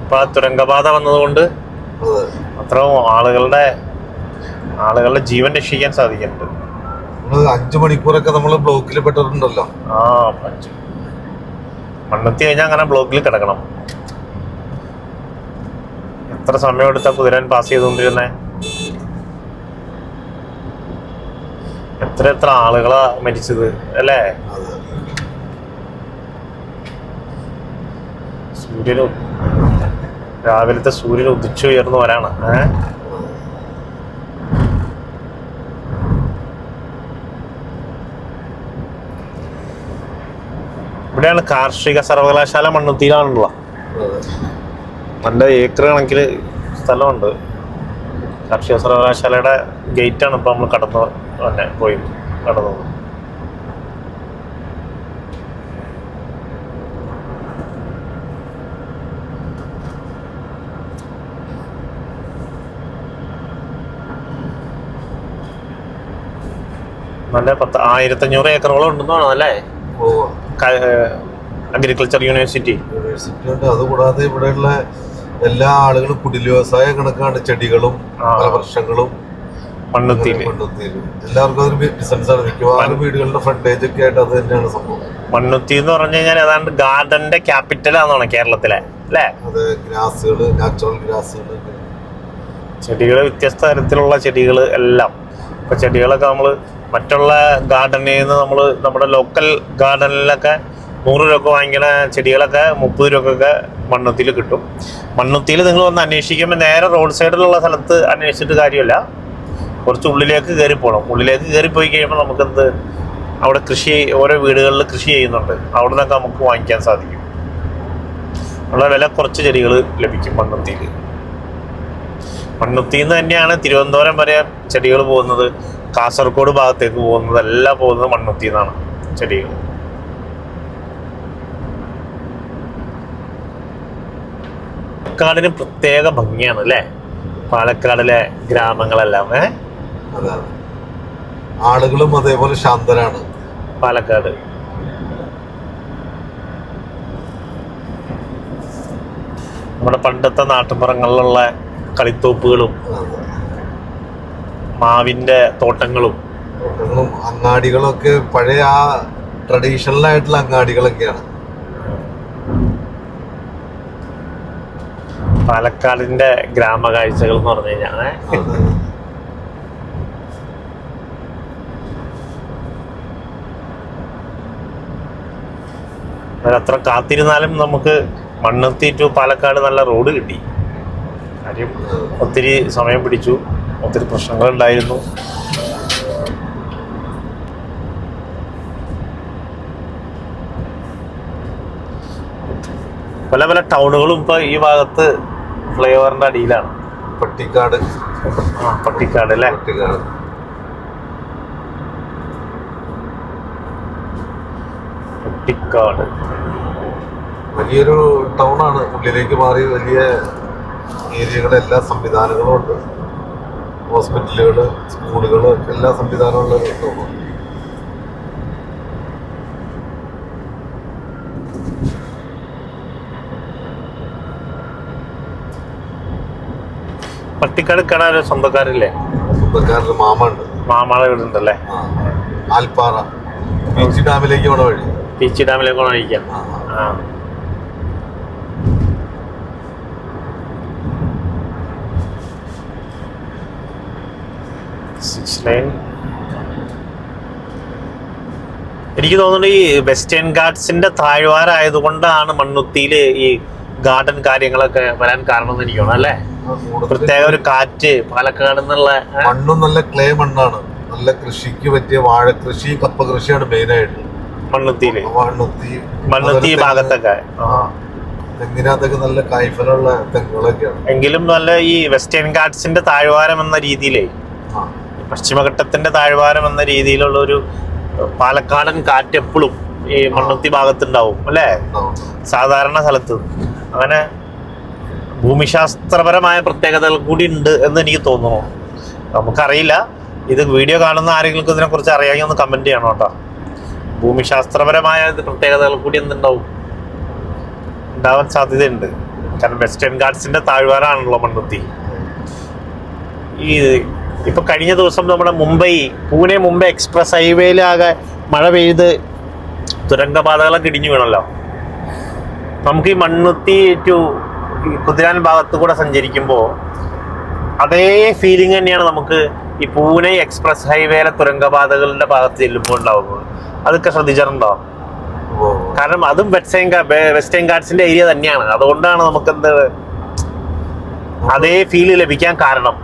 Speaker 1: ഇപ്പൊ ആ തുരങ്കപാത വന്നതുകൊണ്ട് അത്രയും ആളുകളുടെ ജീവൻ രക്ഷിക്കാൻ സാധിക്കുന്നുണ്ട്.
Speaker 2: 5 മണിക്കൂറൊക്കെ നമ്മള് ബ്ലോക്കിൽ പെട്ടിട്ടുണ്ടല്ലോ.
Speaker 1: മണ്ണുത്തി കഴിഞ്ഞാൽ അങ്ങനെ ബ്ലോക്കിൽ കിടക്കണം. എത്ര സമയം എടുത്താ കുതിരാൻ പാസ് ചെയ്തുകൊണ്ടിരുന്നേ? എത്ര ആളുകളാ മരിച്ചത് അല്ലേ? രാവിലത്തെ സൂര്യൻ ഉദിച്ചുയർന്നു വരാണ്. ഇവിടെയാണ് കാർഷിക സർവകലാശാല മണ്ണുത്തിയിലാണല്ലോ. നല്ല ഏക്കർ കണക്കില് സ്ഥലമുണ്ട്. കാർഷിക സർവകലാശാലയുടെ ഗേറ്റാണ് ഇപ്പൊ നമ്മൾ കടന്നത്. നല്ല 1500 ഏക്കറോളം ഉണ്ടെന്നാണ് അല്ലേ? അഗ്രികൾച്ചർ യൂണിവേഴ്സിറ്റി
Speaker 2: ഉണ്ട്. അതുകൂടാതെ ഇവിടെയുള്ള എല്ലാ ആളുകളും കുടിൽ വ്യവസായം കണക്കാണ് ചെടികളും ഫലവൃക്ഷങ്ങളും
Speaker 1: മണ്ണുത്തിയില്.
Speaker 2: എല്ലാവർക്കും അതൊരു ബിസിനസ്സാണ്. മിക്കവാറും വീടുകളുടെ ഫ്രണ്ടേജ് ഒക്കെ ആയിട്ട് അത് തന്നെയാണ് സംഭവം.
Speaker 1: മണ്ണുത്തി എന്ന് പറഞ്ഞു കഴിഞ്ഞാൽ ഏതാണ്ട് ഗാർഡന്റെ ക്യാപിറ്റലാണെന്നാണ് കേരളത്തിലെ, അല്ലേ?
Speaker 2: അതെ, ഗ്രാസുകള്, നാച്ചുറൽ ഗ്രാസുകൾ,
Speaker 1: ചെടികൾ, വ്യത്യസ്ത തരത്തിലുള്ള ചെടികൾ എല്ലാം. ഇപ്പൊ ചെടികളൊക്കെ നമ്മൾ മറ്റുള്ള ഗാർഡനിൽ നിന്ന് നമ്മുടെ ലോക്കൽ ഗാർഡനിലൊക്കെ 100 രൂപ വാങ്ങിക്കുന്ന ചെടികളൊക്കെ 30 രൂപക്കൊക്കെ മണ്ണുത്തിയിൽ കിട്ടും. മണ്ണുത്തിയിൽ നിങ്ങൾ വന്ന് അന്വേഷിക്കുമ്പോൾ നേരെ റോഡ് സൈഡിലുള്ള സ്ഥലത്ത് അന്വേഷിച്ചിട്ട് കാര്യമില്ല, കുറച്ച് ഉള്ളിലേക്ക് കയറി പോകണം. ഉള്ളിലേക്ക് കയറിപ്പോയി കഴിയുമ്പോൾ നമുക്കെന്ത് അവിടെ ഓരോ വീടുകളിൽ കൃഷി ചെയ്യുന്നുണ്ട്. അവിടെ നിന്നൊക്കെ നമുക്ക് വാങ്ങിക്കാൻ സാധിക്കും. ഉള്ള വില കുറച്ച് ചെടികൾ ലഭിക്കും മണ്ണുത്തിയിൽ. മണ്ണുത്തിയിൽ നിന്ന് തന്നെയാണ് തിരുവനന്തപുരം വരെ ചെടികൾ പോകുന്നത്, കാസർഗോഡ് ഭാഗത്തേക്ക് പോകുന്നത്, എല്ലാം പോകുന്നത് മണ്ണുത്തിയിൽ നിന്നാണ് ചെടികൾ. പാലക്കാടിന് പ്രത്യേക ഭംഗിയാണ് അല്ലേ? പാലക്കാടിലെ ഗ്രാമങ്ങളെല്ലാം
Speaker 2: ആളുകളും അതേപോലെ ശാന്തരാണ്.
Speaker 1: പാലക്കാട് നമ്മുടെ പണ്ടത്തെ നാട്ടുപുറങ്ങളിലുള്ള കളിത്തോപ്പുകളും മാവിന്റെ തോട്ടങ്ങളും
Speaker 2: അങ്ങാടികളൊക്കെ പഴയ ആ ട്രഡീഷണൽ ആയിട്ടുള്ള അങ്ങാടികളൊക്കെയാണ്.
Speaker 1: പാലക്കാടിന്റെ ഗ്രാമകാഴ്ചകൾ എന്ന് പറഞ്ഞു കഴിഞ്ഞാൽ അത്ര കാത്തിരുന്നാലും നമുക്ക് മണ്ണുത്തി ടു പാലക്കാട് നല്ല റോഡ് കിട്ടി. കാര്യം ഒത്തിരി സമയം പിടിച്ചു, ഒത്തിരി പ്രശ്നങ്ങളുണ്ടായിരുന്നു. പല പല ടൗണുകളും ഇപ്പൊ ഈ ഭാഗത്ത് ഫ്ലൈ ഓവറിന്റെ അടിയിലാണ്.
Speaker 2: പട്ടിക്കാട്
Speaker 1: അല്ലേ? പട്ടിക്കാട്
Speaker 2: വലിയൊരു ടൗണാണ്. ഉള്ളിലേക്ക് മാറി വലിയ ഏരിയകൾ, എല്ലാ സംവിധാനങ്ങളും ഉണ്ട്. ഹോസ്പിറ്റലുകള്, സ്കൂളുകള്, എല്ലാ സംവിധാനമുള്ള ഒരു ടൗണാണ്.
Speaker 1: പട്ടിക്കാട് കാണാൻ സ്വന്തക്കാരില്ലേ?
Speaker 2: സ്വന്തക്കാരുടെ
Speaker 1: മാമാടെ വീടുണ്ടല്ലേ?
Speaker 2: ആൽപ്പാറ പീച്ചി ഡാമിലേക്ക് പോണ വഴി.
Speaker 1: പീച്ചി ഡാമിലേക്ക് പോണ വഴിക്കാം. എനിക്ക് തോന്നുന്നു ഈ വെസ്റ്റേൺ ഗാർഡ്സിന്റെ താഴ്വാരായതുകൊണ്ടാണ് മണ്ണുത്തിയില് ഈ ഗാർഡൻ കാര്യങ്ങളൊക്കെ വരാൻ കാരണം എന്ന് എനിക്ക് തോന്നുന്നു, അല്ലേ? പ്രത്യേക ഒരു കാറ്റ് പാലക്കാട് എന്നുള്ള
Speaker 2: മണ്ണും നല്ല ക്ലേ മണ്ണാണ്. നല്ല കൃഷിക്ക് പറ്റിയ വാഴകൃഷി, കപ്പ കൃഷിയാണ് മെയിനായിട്ട്
Speaker 1: മണ്ണുത്തി ഭാഗത്തൊക്കെ.
Speaker 2: തെങ്ങിനകത്തൊക്കെ നല്ല കായ്ഫലമുള്ള തെങ്ങുകളൊക്കെയാണ്.
Speaker 1: എങ്കിലും നല്ല ഈ വെസ്റ്റേൺ ഗാർഡ്സിന്റെ താഴ്വാരം എന്ന രീതിയിലേ, പശ്ചിമഘട്ടത്തിന്റെ താഴ്വാരം എന്ന രീതിയിലുള്ള ഒരു പാലക്കാടൻ കാറ്റ് എപ്പോഴും ഈ മണ്ണുത്തി ഭാഗത്തുണ്ടാവും, അല്ലേ? സാധാരണ സ്ഥലത്ത് അങ്ങനെ ഭൂമിശാസ്ത്രപരമായ പ്രത്യേകതകൾ കൂടി ഉണ്ട് എന്ന് എനിക്ക് തോന്നുന്നു. നമുക്കറിയില്ല, ഇത് വീഡിയോ കാണുന്ന ആരെങ്കിലും ഇതിനെ കുറിച്ച് അറിയാമെങ്കിൽ ഒന്ന് കമന്റ് ചെയ്യണം കേട്ടോ. ഭൂമിശാസ്ത്രപരമായ പ്രത്യേകതകൾ കൂടി ഉണ്ടാവാൻ സാധ്യതയുണ്ട്. കാരണം വെസ്റ്റേൺ ഗാർഡ്സിന്റെ താഴ്വാരാണല്ലോ മണ്ണുത്തി. ഇപ്പൊ കഴിഞ്ഞ ദിവസം നമ്മുടെ പൂനെ മുംബൈ എക്സ്പ്രസ് ഹൈവേയിലാകെ മഴ പെയ്ത് തുരങ്കപാതകളൊക്കെ ഇടിഞ്ഞു വീണല്ലോ. നമുക്ക് ഈ മണ്ണുത്തി ടു കുതിരാൻ ഭാഗത്ത് കൂടെ സഞ്ചരിക്കുമ്പോൾ അതേ ഫീലിംഗ് തന്നെയാണ് നമുക്ക് ഈ പൂനെ എക്സ്പ്രസ് ഹൈവേയിലെ തുരങ്കപാതകളുടെ ഭാഗത്ത് ചെല്ലുമ്പോൾ ഉണ്ടാവുന്നത്. അതൊക്കെ ശ്രദ്ധിച്ചിട്ടുണ്ടോ? കാരണം അതും വെസ്റ്റേൺ ഗാർഡ്സിന്റെ ഏരിയ തന്നെയാണ്. അതുകൊണ്ടാണ് നമുക്ക് അതേ ഫീല് ലഭിക്കാൻ കാരണം.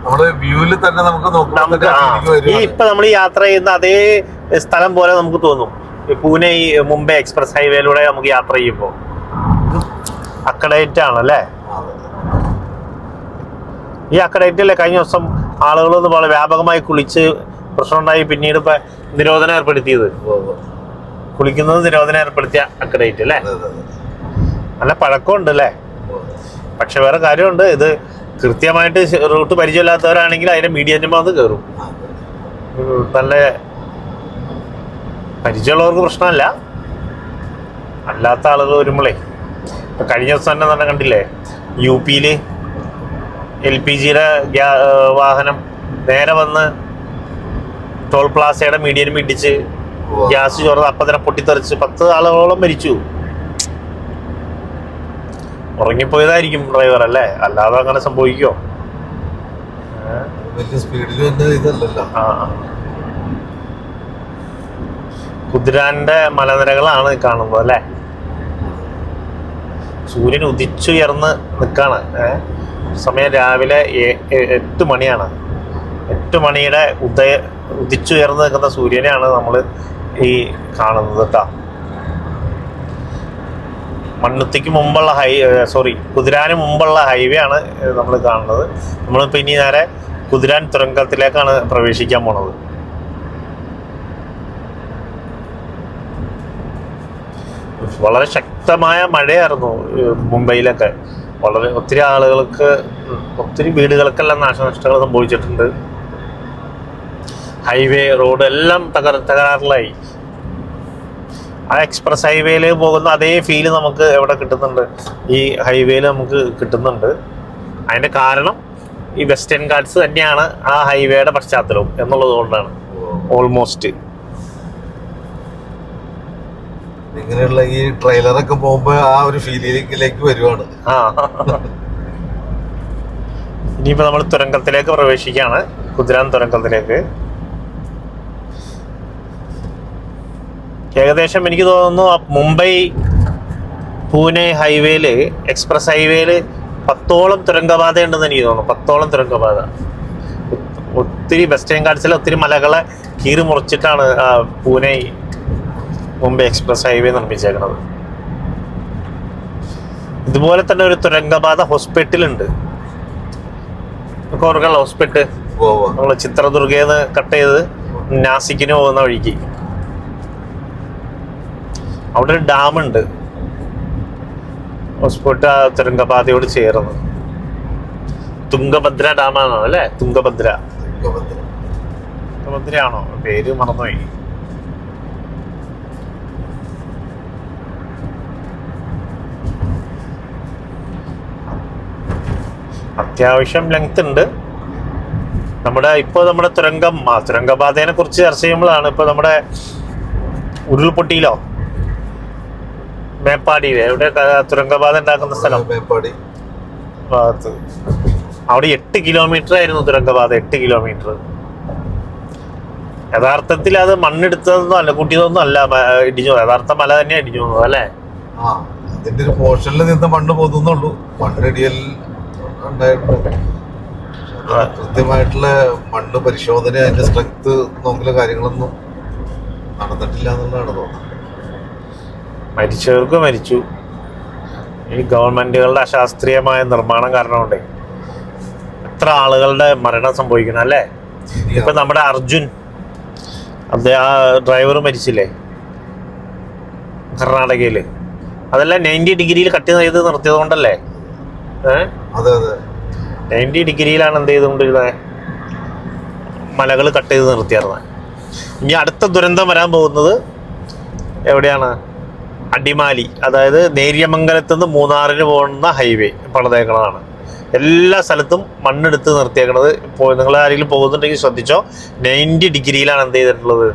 Speaker 1: ഈ ഇപ്പൊ നമ്മൾ യാത്ര ചെയ്യുന്ന അതേ സ്ഥലം പോലെ നമുക്ക് തോന്നും. പൂനെ മുംബൈ എക്സ്പ്രസ് ഹൈവേയിലൂടെ നമുക്ക് യാത്ര ചെയ്യുമ്പോൾ അക്കഡേറ്റ് ആണല്ലേ? ഈ അക്കഡേറ്റല്ലേ കഴിഞ്ഞ ദിവസം ആളുകളൊന്ന് വളരെ വ്യാപകമായി കുളിച്ച് പ്രശ്നമുണ്ടായി, പിന്നീട് ഇപ്പൊ നിരോധനം ഏർപ്പെടുത്തിയത്. കുളിക്കുന്നത് നിരോധനം ഏർപ്പെടുത്തിയ അക്കഡേറ്റ് അല്ലേ? നല്ല പഴക്കമുണ്ട് അല്ലേ? പക്ഷെ വേറെ കാര്യമുണ്ട്, ഇത് കൃത്യമായിട്ട് റൂട്ട് പരിചയമില്ലാത്തവരാണെങ്കിൽ അതിന്റെ മീഡിയന്റെ ഭാഗത്ത് കയറും. നല്ല പരിചയമുള്ളവർക്ക് പ്രശ്നമല്ല, അല്ലാത്ത ആളുകൾ വരുമ്പോഴേ, ഇപ്പം കഴിഞ്ഞ ദിവസം തന്നെ കണ്ടില്ലേ, UP-ൽ LPG-യുടെ വാഹനം നേരെ വന്ന് ടോൾ പ്ലാസയുടെ മീഡിയനും ഇടിച്ച് ഗ്യാസ് ചോർന്ന് അപ്പം തന്നെ പൊട്ടിത്തെറിച്ച് 10 ആളുകളോളം മരിച്ചു. ഉറങ്ങിപ്പോയതായിരിക്കും ഡ്രൈവർ അല്ലേ, അല്ലാതെ അങ്ങനെ സംഭവിക്കുമോ? ആ, കുതിരാന്റെ മലനിരകളാണ് കാണുന്നത് അല്ലേ. സൂര്യൻ ഉദിച്ചുയർന്ന് നിൽക്കാണ്. സമയം രാവിലെ 8 മണിയാണ്. 8 മണിയുടെ ഉദിച്ചുയർന്ന് നിൽക്കുന്ന സൂര്യനെയാണ് നമ്മൾ ഈ കാണുന്നത് കേട്ടോ. മണ്ണുത്തിക്ക് മുമ്പുള്ള കുതിരാന് മുമ്പുള്ള ഹൈവേ ആണ് നമ്മൾ കാണുന്നത്. നമ്മളിപ്പോൾ ഇനി നേരെ കുതിരാൻ തുരങ്കത്തിലേക്കാണ് പ്രവേശിക്കാൻ പോണത്. വളരെ ശക്തമായ മഴയായിരുന്നു മുംബൈയിലൊക്കെ. ഒത്തിരി ആളുകൾക്ക്, ഒത്തിരി വീടുകൾക്കെല്ലാം നാശനഷ്ടങ്ങൾ സംഭവിച്ചിട്ടുണ്ട്. ഹൈവേ, റോഡ് എല്ലാം തകരാറിലായി. ആ എക്സ്പ്രസ് ഹൈവേയിൽ പോകുന്ന അതേ ഫീല് നമുക്ക് എവിടെ കിട്ടുന്നുണ്ട്? ഈ ഹൈവേയിൽ നമുക്ക് കിട്ടുന്നുണ്ട്. അതിൻ്റെ കാരണം ഈ വെസ്റ്റേൺ ഗാട്സ് തന്നെയാണ് ആ ഹൈവേയുടെ പശ്ചാത്തലവും എന്നുള്ളത് കൊണ്ടാണ്. ഓൾമോസ്റ്റ്
Speaker 2: ഇങ്ങനെയുള്ള ഈ ട്രെയിലറൊക്കെ പോകുമ്പോ ആ ഒരു ഫീലിലേക്ക് വരുവാണ്.
Speaker 1: ഇനിയിപ്പോ നമ്മൾ തുരങ്കത്തിലേക്ക് പ്രവേശിക്കുകയാണ്, കുതിരാൻ തുരങ്കത്തിലേക്ക്. ഏകദേശം എനിക്ക് തോന്നുന്നു മുംബൈ പൂനെ ഹൈവേയില്, എക്സ്പ്രസ് ഹൈവേയില് 10ഓളം തുരങ്കപാത ഉണ്ടെന്ന് എനിക്ക് തോന്നുന്നു. 10ഓളം തുരങ്കപാത. ഒത്തിരി വെസ്റ്റേൺ ഗാട്സിലെ ഒത്തിരി മലകളെ കീറി മുറിച്ചിട്ടാണ് പൂനെ മുംബൈ എക്സ്പ്രസ് ഹൈവേ നിർമ്മിച്ചേക്കുന്നത്. ഇതുപോലെ തന്നെ ഒരു തുരങ്കപാത ഹോസ്പിറ്റലുണ്ട്. ഓർക്കുള്ള ഹോസ്പിറ്റൽ നമ്മൾ ചിത്രദുർഗന്ന് കട്ട് ചെയ്ത് നാസിക്കിന് പോകുന്ന വഴിക്ക് അവിടെ ഒരു ഡാമുണ്ട്. ഹോസ്പിറ്റൽ തുരങ്കപാതയോട് ചേർന്ന്. തുംഗഭദ്ര ഡാമാണോ അല്ലേ? തുംഗഭദ്രയാണോ? പേര് മറന്നുപോയി. അത്യാവശ്യം ലെങ്ത് ഉണ്ട്. നമ്മുടെ തുരങ്കപാതയെ കുറിച്ച് ചർച്ച ചെയ്യുമ്പോഴാണ് ഇപ്പൊ നമ്മുടെ ഉരുൾപൊട്ടിയിലോ മേപ്പാടിയിലെ എവിടെ തുരങ്കപാത ഉണ്ടാക്കുന്ന സ്ഥലം ഭാഗത്ത്, അവിടെ 8 കിലോമീറ്റർ ആയിരുന്നു തുരങ്കപാത. 8 കിലോമീറ്റർ. യഥാർത്ഥത്തിൽ അത് മണ്ണെടുത്തതൊന്നും അല്ല, കൂട്ടിയതൊന്നും അല്ല, ഇടിഞ്ഞു. യഥാർത്ഥ മല തന്നെ ഇടിഞ്ഞു പോകുന്നത് അല്ലേ?
Speaker 2: അതിന്റെ ഒരു പോർഷനിൽ നിന്ന് മണ്ണ് പോകുന്നുള്ളൂ. മണ്ണിടിയൽ ഉണ്ടായിട്ടുണ്ട്. കൃത്യമായിട്ടുള്ള മണ്ണ് പരിശോധന, അതിന്റെ സ്ട്രെങ്ത് നോക്കല കാര്യങ്ങളൊന്നും നടന്നിട്ടില്ല എന്നുള്ളതാണ് തോന്നുന്നത്.
Speaker 1: മരിച്ചവർക്ക് മരിച്ചു. ഈ ഗവൺമെന്റുകളുടെ അശാസ്ത്രീയമായ നിർമ്മാണം കാരണം കൊണ്ടേ എത്ര ആളുകളുടെ മരണം സംഭവിക്കണം അല്ലേ? ഇപ്പൊ നമ്മുടെ അർജുൻ, ആ ഡ്രൈവർ മരിച്ചില്ലേ കർണാടകയില്? അതെല്ലാം 90 ഡിഗ്രിയിൽ കട്ട് ചെയ്ത് നിർത്തിയത് കൊണ്ടല്ലേ? 90 ഡിഗ്രിയിലാണ് എന്ത് ചെയ്തുകൊണ്ടിരുന്നത്? മലകൾ കട്ട് ചെയ്ത് നിർത്തിയായിരുന്നത്. ഇനി അടുത്ത ദുരന്തം വരാൻ പോകുന്നത് എവിടെയാണ്? അടിമാലി, അതായത് നേര്യമംഗലത്ത് നിന്ന് മൂന്നാറിന് പോകുന്ന ഹൈവേ പണിതേക്കണതാണ്. എല്ലാ സ്ഥലത്തും മണ്ണെടുത്ത് നിർത്തിയേക്കണത്. ഇപ്പോൾ നിങ്ങൾ ആരെങ്കിലും പോകുന്നുണ്ടെങ്കിൽ ശ്രദ്ധിച്ചോ, 90 ഡിഗ്രിയിലാണ് എന്ത് ചെയ്തിട്ടുള്ളത്?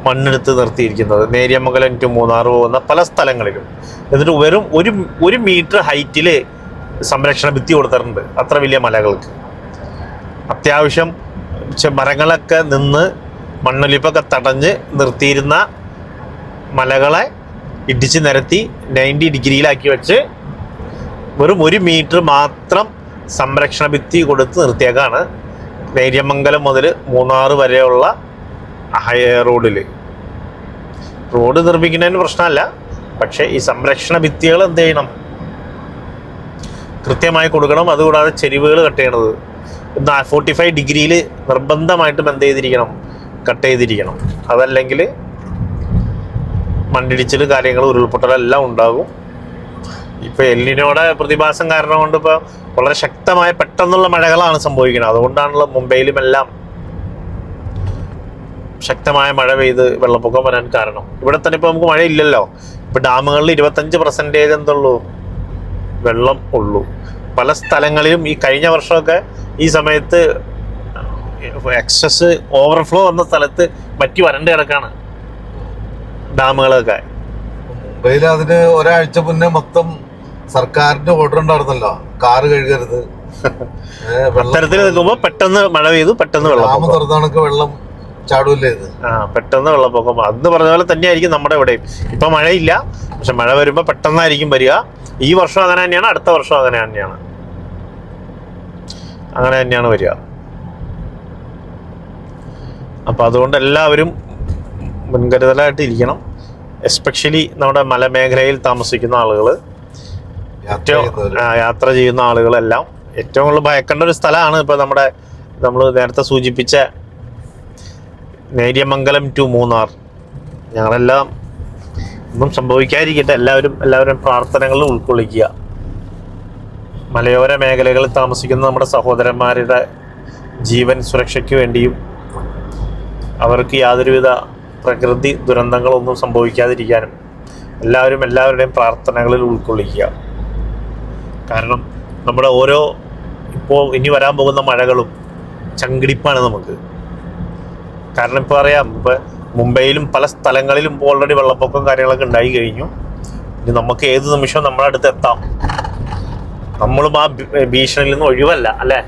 Speaker 1: മണ്ണെടുത്ത് നിർത്തിയിരിക്കുന്നത്. നേര്യമംഗലം ടു മൂന്നാർ പോകുന്ന പല സ്ഥലങ്ങളിലും. എന്നിട്ട് വെറും 1 മീറ്റർ ഹൈറ്റിൽ സംരക്ഷണ ഭിത്തി കൊടുത്തിട്ടുണ്ട് അത്ര വലിയ മലകൾക്ക്. അത്യാവശ്യം മരങ്ങളൊക്കെ നിന്ന് മണ്ണൊലിപ്പൊക്കെ തടഞ്ഞ് നിർത്തിയിരുന്ന മലകളെ ഇടിച്ച് നിരത്തി 90 ഡിഗ്രിയിലാക്കി വെച്ച് വെറും 1 മീറ്റർ മാത്രം സംരക്ഷണ ഭിത്തി കൊടുത്ത് നിർത്തിയേക്കാണ് നേര്യമംഗലം മുതൽ മൂന്നാർ വരെയുള്ള റോഡ് നിർമ്മിക്കുന്നതിന് പ്രശ്നമല്ല. പക്ഷേ ഈ സംരക്ഷണ ഭിത്തികൾ എന്ത് ചെയ്യണം? കൃത്യമായി കൊടുക്കണം. അതുകൂടാതെ ചെരിവുകൾ കട്ട് ചെയ്യണത് 45 ഡിഗ്രിയിൽ നിർബന്ധമായിട്ടും എന്ത് ചെയ്തിരിക്കണം? കട്ട് ചെയ്തിരിക്കണം. അതല്ലെങ്കിൽ മണ്ണിടിച്ചിൽ കാര്യങ്ങൾ, ഉരുൾപൊട്ടലെല്ലാം ഉണ്ടാകും. ഇപ്പോൾ എല്ലിനോടെ പ്രതിഭാസം കാരണം കൊണ്ട് ഇപ്പോൾ വളരെ ശക്തമായ പെട്ടെന്നുള്ള മഴകളാണ് സംഭവിക്കുന്നത്. അതുകൊണ്ടാണല്ലോ മുംബൈയിലുമെല്ലാം ശക്തമായ മഴ പെയ്ത് വെള്ളപ്പൊക്കം വരാൻ കാരണം. ഇവിടെ തന്നെ ഇപ്പോൾ നമുക്ക് മഴയില്ലല്ലോ. ഇപ്പം ഡാമുകളിൽ 25% എന്തുള്ളൂ, വെള്ളം ഉള്ളൂ. പല സ്ഥലങ്ങളിലും ഈ കഴിഞ്ഞ വർഷമൊക്കെ ഈ സമയത്ത് എക്സസ് ഓവർഫ്ലോ വന്ന സ്ഥലത്ത് വറ്റി വരണ്ട് കിടക്കാണ് ഡാമുകളൊക്കെ.
Speaker 2: മുംബൈയിൽ അതിന് ഒരാഴ്ച മുന്നേ മൊത്തം സർക്കാരിന്റെ ഓർഡർ ഉണ്ടായിരുന്നല്ലോ, കാറ് കഴുകരുത്.
Speaker 1: അത്തരത്തിൽ നിൽക്കുമ്പോൾ പെട്ടെന്ന് മഴ പെയ്തു, പെട്ടെന്ന് വെള്ളം
Speaker 2: തുറന്നണക്ക് വെള്ളം ചാടൂല്ലേ ഇത്.
Speaker 1: പെട്ടെന്ന് വെള്ളപ്പൊക്കം. അന്ന് പറഞ്ഞ പോലെ തന്നെയായിരിക്കും നമ്മുടെ ഇവിടെയും. ഇപ്പൊ മഴയില്ല, പക്ഷെ മഴ വരുമ്പോൾ പെട്ടെന്നായിരിക്കും വരിക. ഈ വർഷം അങ്ങനെ തന്നെയാണ്, അടുത്ത വർഷം അങ്ങനെ തന്നെയാണ് വരിക. അപ്പൊ അതുകൊണ്ട് എല്ലാവരും മുൻകരുതലായിട്ട് ഇരിക്കണം. എസ്പെഷ്യലി നമ്മുടെ മലമേഖലയിൽ താമസിക്കുന്ന ആളുകൾ, യാത്ര ചെയ്യുന്ന ആളുകളെല്ലാം ഏറ്റവും കൂടുതൽ ഭയക്കേണ്ട ഒരു സ്ഥലമാണ് ഇപ്പൊ നമ്മൾ നേരത്തെ സൂചിപ്പിച്ച നേര്യമംഗലം ടു മൂന്നാർ. ഞങ്ങളെല്ലാം ഒന്നും സംഭവിക്കാതിരിക്കട്ടെ, എല്ലാവരും പ്രാർത്ഥനകളിൽ ഉൾക്കൊള്ളിക്കുക. മലയോര മേഖലകളിൽ താമസിക്കുന്ന നമ്മുടെ സഹോദരന്മാരുടെ ജീവൻ സുരക്ഷയ്ക്ക് വേണ്ടിയും അവർക്ക് യാതൊരുവിധ പ്രകൃതി ദുരന്തങ്ങളൊന്നും സംഭവിക്കാതിരിക്കാനും എല്ലാവരുടെയും പ്രാർത്ഥനകളിൽ ഉൾക്കൊള്ളിക്കുക. കാരണം നമ്മുടെ ഇപ്പോൾ ഇനി വരാൻ പോകുന്ന മഴകളും ചങ്കിടിപ്പാണ് നമുക്ക്. കാരണം ഇപ്പോൾ അറിയാം, മുംബൈയിലും പല സ്ഥലങ്ങളിലും ഇപ്പോൾ ഓൾറെഡി വെള്ളപ്പൊക്കം കാര്യങ്ങളൊക്കെ ഉണ്ടായി കഴിഞ്ഞു. ഇനി നമുക്ക് ഏത് നിമിഷവും നമ്മുടെ അടുത്ത് എത്താം. നമ്മളും ആ ഭീഷണിയിൽ നിന്ന് ഒഴിവല്ല, അല്ലേ?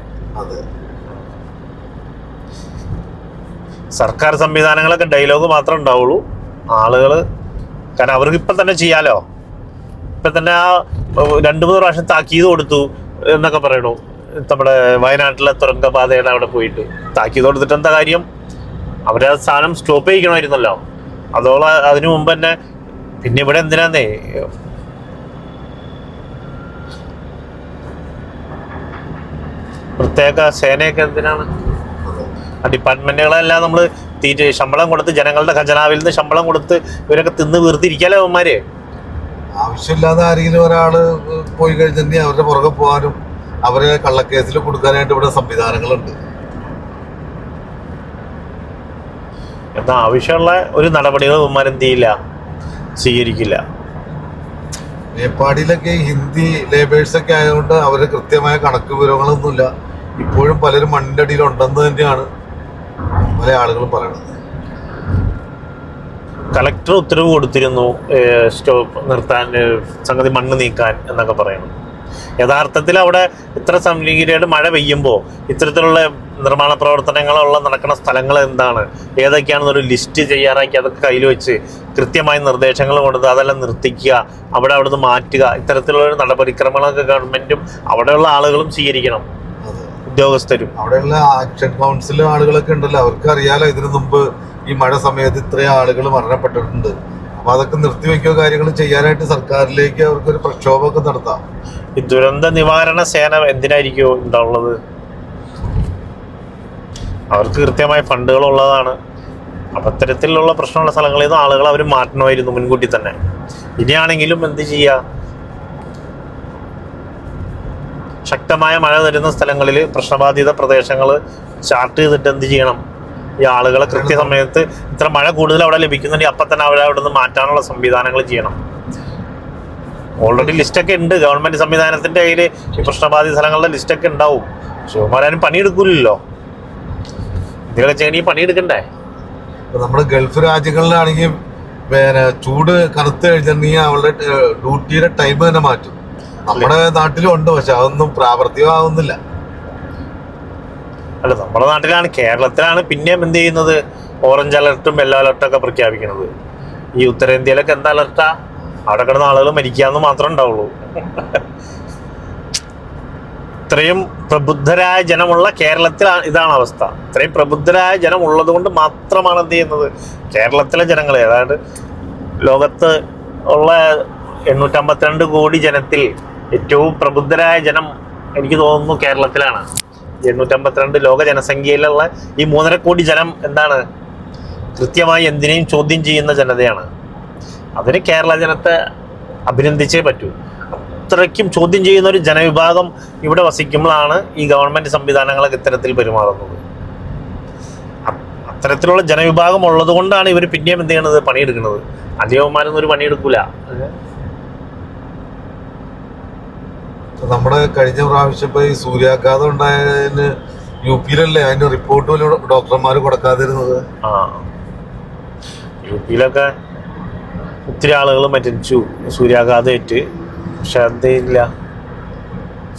Speaker 1: സർക്കാർ സംവിധാനങ്ങളൊക്കെ ഡയലോഗ് മാത്രമേ ഉണ്ടാവുള്ളൂ. ആളുകൾ, കാരണം അവർക്ക് ഇപ്പം തന്നെ ചെയ്യാലോ. ഇപ്പം തന്നെ ആ 2-3 പ്രാവശ്യം താക്കീത് കൊടുത്തു എന്നൊക്കെ പറയണു. നമ്മുടെ വയനാട്ടിലെ തുരങ്കപാതയുടെ അവിടെ പോയിട്ട് താക്കീത് കൊടുത്തിട്ട് എന്താ കാര്യം? അവരെ ആ സാധനം സ്റ്റോപ്പ് ചെയ്യിക്കണമായിരുന്നല്ലോ. അതിനു മുമ്പ് തന്നെ. പിന്നെ ഇവിടെ എന്തിനാന്നേ പ്രത്യേക സേനയൊക്കെ എന്തിനാണ്? ആ ഡിപ്പാർട്ട്മെന്റുകളെല്ലാം നമ്മൾ ശമ്പളം കൊടുത്ത്, ജനങ്ങളുടെ ഖജനാവിൽ നിന്ന് ശമ്പളം കൊടുത്ത് ഇവരൊക്കെ തിന്ന് വീർത്തിരിക്കാലോ അവന്മാര്.
Speaker 2: ആവശ്യമില്ലാതെ ആരെങ്കിലും ഒരാള് പോയി കഴിഞ്ഞാൽ അവരുടെ പുറകെ പോകാനും അവരെ കള്ളക്കേസിൽ കൊടുക്കാനായിട്ട് ഇവിടെ സംവിധാനങ്ങളുണ്ട്.
Speaker 1: എന്നാൽ ആവശ്യമുള്ള ഒരു നടപടികൾ അവന്മാരെന്ത് ചെയ്യില്ല, സ്വീകരിക്കില്ല.
Speaker 2: മേപ്പാടിയിലൊക്കെ ഹിന്ദി ലേബേഴ്സൊക്കെ ആയതുകൊണ്ട് അവര് കൃത്യമായ കണക്ക് വിവരങ്ങളൊന്നുമില്ല. ഇപ്പോഴും പലരും മണ്ണിന്റെ അടിയിൽ ഉണ്ടെന്ന് തന്നെയാണ് പല ആളുകളും പറയുന്നത്.
Speaker 1: കളക്ടർ ഉത്തരവ് കൊടുത്തിരുന്നു സ്റ്റോപ്പ് നിർത്താൻ, സംഗതി മണ്ണ് നീക്കാൻ എന്നൊക്കെ പറയുന്നു. യഥാർത്ഥത്തിൽ അവിടെ ഇത്ര സംലീനമായിട്ട് മഴ പെയ്യുമ്പോൾ ഇത്തരത്തിലുള്ള നിർമ്മാണ പ്രവർത്തനങ്ങളുള്ള നടക്കുന്ന സ്ഥലങ്ങൾ എന്താണ്, ഏതൊക്കെയാണെന്നൊരു ലിസ്റ്റ് തയ്യാറാക്കി അതൊക്കെ കയ്യിൽ വെച്ച് കൃത്യമായ നിർദ്ദേശങ്ങൾ കൊടുത്ത് അതെല്ലാം നിർത്തിക്കുക, അവിടുന്ന് മാറ്റുക. ഇത്തരത്തിലുള്ള നടപടിക്രമങ്ങളൊക്കെ ഗവൺമെന്റും അവിടെയുള്ള ആളുകളും സ്വീകരിക്കണം, ഉദ്യോഗസ്ഥരും.
Speaker 2: അവിടെയുള്ള ആക്ഷൻ കൗൺസിൽ ആളുകളൊക്കെ ഉണ്ടല്ലോ, അവർക്ക് അറിയാലോ ഇതിനു മുമ്പ് ഈ മഴ സമയത്ത് ഇത്രയും ആളുകൾ മരണപ്പെട്ടിട്ടുണ്ട്. അപ്പൊ അതൊക്കെ നിർത്തിവെക്കുക, കാര്യങ്ങൾ ചെയ്യാനായിട്ട് സർക്കാരിലേക്ക് അവർക്കൊരു പ്രക്ഷോഭമൊക്കെ നടത്താം.
Speaker 1: ഈ ദുരന്ത നിവാരണ സേന എന്തിനായിരിക്കുമോ ഉണ്ടാവുള്ളത്? അവർക്ക് കൃത്യമായ ഫണ്ടുകൾ ഉള്ളതാണ്. അപ്പം അത്തരത്തിലുള്ള പ്രശ്നമുള്ള സ്ഥലങ്ങളിൽ നിന്ന് ആളുകൾ അവർ മാറ്റണമായിരുന്നു മുൻകൂട്ടി തന്നെ. ഇനിയാണെങ്കിലും എന്ത് ചെയ്യുക, ശക്തമായ മഴ വരുന്ന സ്ഥലങ്ങളിൽ പ്രശ്നബാധിത പ്രദേശങ്ങൾ ചാർട്ട് ചെയ്തിട്ട് എന്ത് ചെയ്യണം, ഈ ആളുകളെ കൃത്യസമയത്ത് ഇത്ര മഴ കൂടുതൽ അവിടെ ലഭിക്കുന്നുണ്ടെങ്കിൽ അപ്പം തന്നെ അവിടെ നിന്ന് മാറ്റാനുള്ള സംവിധാനങ്ങൾ ചെയ്യണം. ഓൾറെഡി ലിസ്റ്റൊക്കെ ഉണ്ട് ഗവൺമെന്റ് സംവിധാനത്തിന്റെ കയ്യിൽ. ഈ പ്രശ്നബാധിത സ്ഥലങ്ങളുടെ ലിസ്റ്റൊക്കെ ഉണ്ടാവും. പക്ഷെ അവന്മാരും പണിയെടുക്കൂലല്ലോ. എന്തെങ്കിലും ചെയ്യണമെങ്കിൽ പണിയെടുക്കണ്ടേ?
Speaker 2: നമ്മുടെ ഗൾഫ് രാജ്യങ്ങളിലാണെങ്കിൽ ചൂട് കറുത്ത് കഴിഞ്ഞിട്ടുണ്ടെങ്കിൽ അവളുടെ ഡ്യൂട്ടിയുടെ ടൈം തന്നെ മാറ്റും. നമ്മുടെ നാട്ടിലും ഉണ്ട്, പക്ഷെ അതൊന്നും പ്രാവർത്തികമാവുന്നില്ല.
Speaker 1: അല്ല, നമ്മുടെ നാട്ടിലാണ്, കേരളത്തിലാണ് പിന്നെയും എന്ത് ചെയ്യുന്നത്, ഓറഞ്ച് അലർട്ടും യെല്ലോ അലർട്ടൊക്കെ പ്രഖ്യാപിക്കുന്നത്. ഈ ഉത്തരേന്ത്യയിലൊക്കെ എന്താ അലർട്ടാ? അവിടെ കിടന്ന ആളുകൾ മരിക്കാന്ന് മാത്രമേ ഉണ്ടാവുള്ളൂ. ഇത്രയും പ്രബുദ്ധരായ ജനമുള്ള കേരളത്തിൽ ഇതാണ് അവസ്ഥ. ഇത്രയും പ്രബുദ്ധരായ ജനം ഉള്ളത് കൊണ്ട് മാത്രമാണ് എന്ത് ചെയ്യുന്നത്, കേരളത്തിലെ ജനങ്ങൾ, അതായത് ലോകത്ത് ഉള്ള 852 കോടി ജനത്തിൽ ഏറ്റവും പ്രബുദ്ധരായ ജനം എനിക്ക് തോന്നുന്നു കേരളത്തിലാണ്. 852 ലോക ജനസംഖ്യയിലുള്ള ഈ 3.5 കോടി ജനം എന്താണ്, കൃത്യമായി എന്തിനേയും ചോദ്യം ചെയ്യുന്ന ജനതയാണ്. അതിന് കേരള ജനത്തെ അഭിനന്ദിച്ചേ പറ്റൂ. അത്രയ്ക്കും ചോദ്യം ചെയ്യുന്ന ഒരു ജനവിഭാഗം ഇവിടെ വസിക്കുമ്പോഴാണ് ഈ ഗവൺമെന്റ് സംവിധാനങ്ങളൊക്കെ ഇത്തരത്തിൽ പെരുമാറുന്നത്. അത്തരത്തിലുള്ള ജനവിഭാഗം ഉള്ളത് കൊണ്ടാണ് ഇവർ പിന്നെയും എന്ത് ചെയ്യണത്, പണിയെടുക്കുന്നത്. അധികമാരൊന്നും ഒരു പണിയെടുക്കൂല.
Speaker 2: നമ്മുടെ കഴിഞ്ഞ പ്രാവശ്യം ഇപ്പൊ ഈ സൂര്യാഘാതം ഉണ്ടായതിന് UP-യിലല്ലേ അതിന്റെ റിപ്പോർട്ട് പോലും ഡോക്ടർമാർ കൊടുക്കാതിരുന്നത്?
Speaker 1: UP-യിലൊക്കെ ഒത്തിരി ആളുകൾ മരിച്ചു സൂര്യാഘാതമേറ്റ്. പക്ഷെ അതില്ല,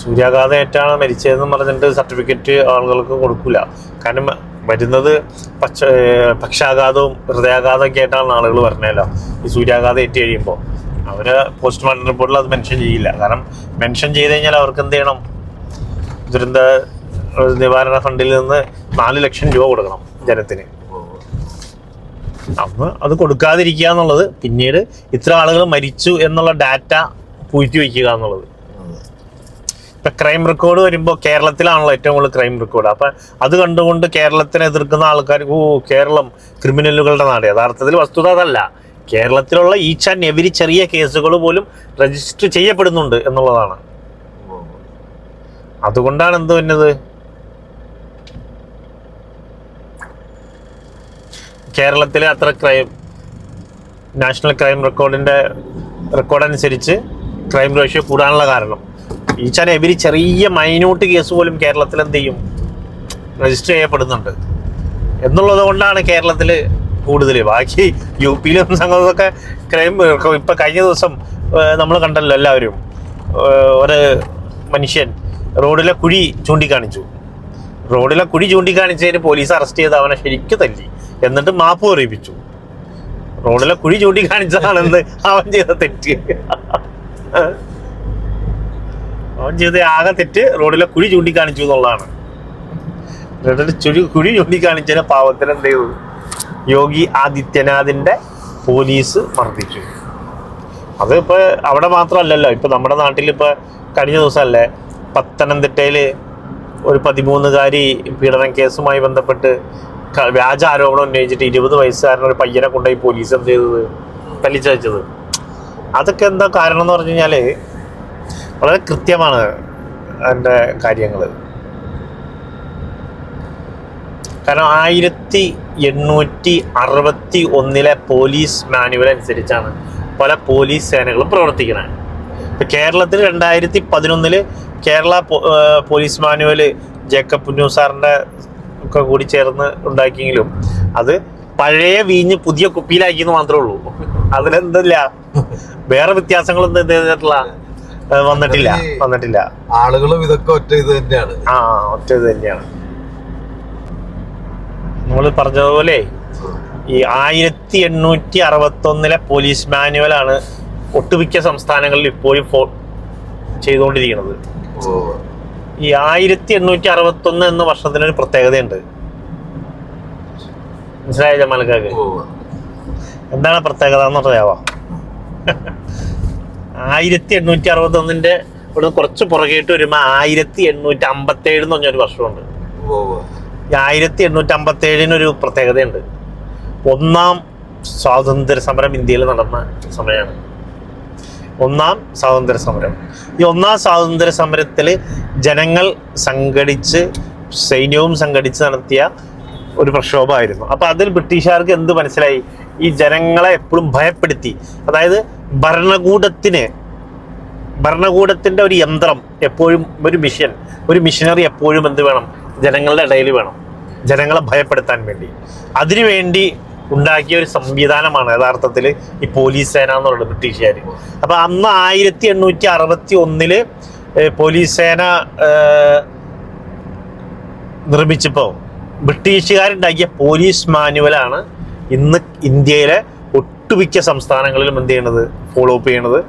Speaker 1: സൂര്യാഘാതമേറ്റാണ് മരിച്ചതെന്ന് പറഞ്ഞിട്ട് സർട്ടിഫിക്കറ്റ് ആളുകൾക്ക് കൊടുക്കില്ല. കാരണം വരുന്നത് പക്ഷാഘാതവും ഹൃദയാഘാതവും ഒക്കെ ആയിട്ടാണ് ആളുകൾ പറഞ്ഞല്ലോ. ഈ സൂര്യാഘാതം ഏറ്റ് കഴിയുമ്പോൾ അവര് പോസ്റ്റ്മോർട്ടം റിപ്പോർട്ടിൽ അത് മെൻഷൻ ചെയ്യില്ല. കാരണം മെൻഷൻ ചെയ്ത് കഴിഞ്ഞാൽ അവർക്ക് എന്ത് ചെയ്യണം, ദുരന്ത നിവാരണ ഫണ്ടിൽ നിന്ന് 4 ലക്ഷം രൂപ കൊടുക്കണം ജനത്തിന്. അന്ന് അത് കൊടുക്കാതിരിക്കുക എന്നുള്ളത്, പിന്നീട് ഇത്ര ആളുകൾ മരിച്ചു എന്നുള്ള ഡാറ്റ പൂഴ്ത്തി വയ്ക്കുക എന്നുള്ളത്. ഇപ്പൊ ക്രൈം റെക്കോർഡ് വരുമ്പോൾ കേരളത്തിലാണല്ലോ ഏറ്റവും കൂടുതൽ ക്രൈം റെക്കോർഡ്. അപ്പൊ അത് കണ്ടുകൊണ്ട് കേരളത്തിനെ എതിർക്കുന്ന ആൾക്കാർ കേരളം ക്രിമിനലുകളുടെ നാട്. യഥാർത്ഥത്തിൽ വസ്തുത അതല്ല. കേരളത്തിലുള്ള ഈച്ച് ആൻഡ് എവരി ചെറിയ കേസുകൾ പോലും രജിസ്റ്റർ ചെയ്യപ്പെടുന്നുണ്ട് എന്നുള്ളതാണ്. അതുകൊണ്ടാണ് എന്ത് വന്നത്, കേരളത്തിലെ അത്ര നാഷണൽ ക്രൈം റെക്കോർഡ് അനുസരിച്ച് ക്രൈം റേഷ്യോ കൂടാനുള്ള കാരണം. ഈച്ച് ആൻഡ് എവരി ചെറിയ മൈന്യൂട്ട് കേസ് പോലും കേരളത്തിൽ എന്ത് ചെയ്യും, രജിസ്റ്റർ ചെയ്യപ്പെടുന്നുണ്ട് എന്നുള്ളത് കൊണ്ടാണ് കേരളത്തിൽ കൂടുതൽ. ബാക്കി UP-യിലും സംഗതിയൊക്കെ ക്രൈം. ഇപ്പം കഴിഞ്ഞ ദിവസം നമ്മൾ കണ്ടല്ലോ എല്ലാവരും, ഒരു മനുഷ്യൻ റോഡിലെ കുഴി ചൂണ്ടിക്കാണിച്ചതിന് പോലീസ് അറസ്റ്റ് ചെയ്ത് അവനെ ശരിക്കും തല്ലി, എന്നിട്ട് മാപ്പ് പറയിപ്പിച്ചു. റോഡിലെ കുഴി ചൂണ്ടിക്കാണിച്ചതാണെന്ന് അവൻ ചെയ്ത തെറ്റ്. അവൻ ചെയ്ത ആകെ തെറ്റ് റോഡിലെ കുഴി ചൂണ്ടിക്കാണിച്ചു എന്നുള്ളതാണ്. കുഴി ചൂണ്ടിക്കാണിച്ചതിന് പാവത്തിന് എന്ത് ചെയ്തു, യോഗി ആദിത്യനാഥിന്റെ പോലീസ് മർദ്ദിച്ചു. അത് ഇപ്പൊ അവിടെ മാത്രമല്ലല്ലോ, ഇപ്പൊ നമ്മുടെ നാട്ടിൽ ഇപ്പൊ കഴിഞ്ഞ ദിവസമല്ലേ പത്തനംതിട്ടയിൽ ഒരു 13കാരി പീഡന കേസുമായി ബന്ധപ്പെട്ട് വ്യാജ ആരോപണം ഉന്നയിച്ചിട്ട് 20 വയസ്സുകാരൻ ഒരു പയ്യനെ കൊണ്ടുപോയി പോലീസ് എന്ത് ചെയ്തത്, തല്ലിച്ചതച്ചത്. അതൊക്കെ എന്താ കാരണം എന്ന് പറഞ്ഞു കഴിഞ്ഞാൽ വളരെ കൃത്യമാണ് അതിൻ്റെ കാര്യങ്ങൾ. കാരണം 1861 പോലീസ് മാനുവൽ അനുസരിച്ചാണ് പല പോലീസ് സേനകളും പ്രവർത്തിക്കുന്നത്. ഇപ്പം കേരളത്തിൽ 2011 കേരള പോലീസ് മാനുവൽ ജേക്കബ് പുന്നൂർ സാറിൻ്റെ ഒക്കെ കൂടി ചേർന്ന് ഉണ്ടാക്കിയെങ്കിലും അത് പഴയ വീഞ്ഞ് പുതിയ കുപ്പിയിലാക്കിയെന്ന് മാത്രമേ ഉള്ളൂ. അതിലെന്തല്ല വേറെ വ്യത്യാസങ്ങളൊന്നും എന്ത് ചെയ്തിട്ടുള്ള വന്നിട്ടില്ല.
Speaker 2: ആളുകളും ഇതൊക്കെ ഒറ്റ ഇത് തന്നെയാണ്.
Speaker 1: ഒറ്റ ഇത് തന്നെയാണ്. നമ്മൾ പറഞ്ഞതുപോലെ ഈ 1861 പോലീസ് മാനുവലാണ് ഒട്ടുമിക്ക സംസ്ഥാനങ്ങളിൽ ഇപ്പോഴും ചെയ്തുകൊണ്ടിരിക്കുന്നത്. ഈ 1861 എന്ന വർഷത്തിനൊരു പ്രത്യേകതയുണ്ട്. മനസ്സിലായ ജമാൽക്കാക്ക്? എന്താണ് പ്രത്യേകത എന്ന് പറയാവോ? 1861 ഇവിടെ കുറച്ച് പുറകേട്ട് വരുമ്പോൾ 1857 എന്ന് പറഞ്ഞൊരു വർഷമുണ്ട്. ഈ 1857 പ്രത്യേകതയുണ്ട്. 1ാം സ്വാതന്ത്ര്യ സമരം ഇന്ത്യയിൽ നടന്ന സമയമാണ്. 1ാം സ്വാതന്ത്ര്യ സമരം. ഈ 1ാം സ്വാതന്ത്ര്യ സമരത്തിൽ ജനങ്ങൾ സൈന്യവും സംഘടിച്ച് നടത്തിയ ഒരു പ്രക്ഷോഭമായിരുന്നു. അപ്പൊ അതിൽ ബ്രിട്ടീഷുകാർക്ക് എന്ത് മനസ്സിലായി, ഈ ജനങ്ങളെ എപ്പോഴും ഭയപ്പെടുത്തി. അതായത് ഭരണകൂടത്തിന്റെ ഒരു യന്ത്രം എപ്പോഴും, ഒരു മിഷനറി എപ്പോഴും എന്ത് വേണം, ജനങ്ങളുടെ ഇടയിൽ വേണം, ജനങ്ങളെ ഭയപ്പെടുത്താൻ വേണ്ടി. അതിനുവേണ്ടി ഉണ്ടാക്കിയ ഒരു സംവിധാനമാണ് യഥാർത്ഥത്തിൽ ഈ പോലീസ് സേന എന്നുള്ളത് ബ്രിട്ടീഷുകാർ. അപ്പൊ അന്ന് 1861 പോലീസ് സേന നിർമ്മിച്ചപ്പോൾ ബ്രിട്ടീഷുകാരുണ്ടാക്കിയ പോലീസ് മാനുവലാണ് ഇന്ന് ഇന്ത്യയിലെ ഒട്ടുമിക്ക സംസ്ഥാനങ്ങളിലും എന്ത് ചെയ്യണത്, ഫോളോ അപ്പ് ചെയ്യണത്.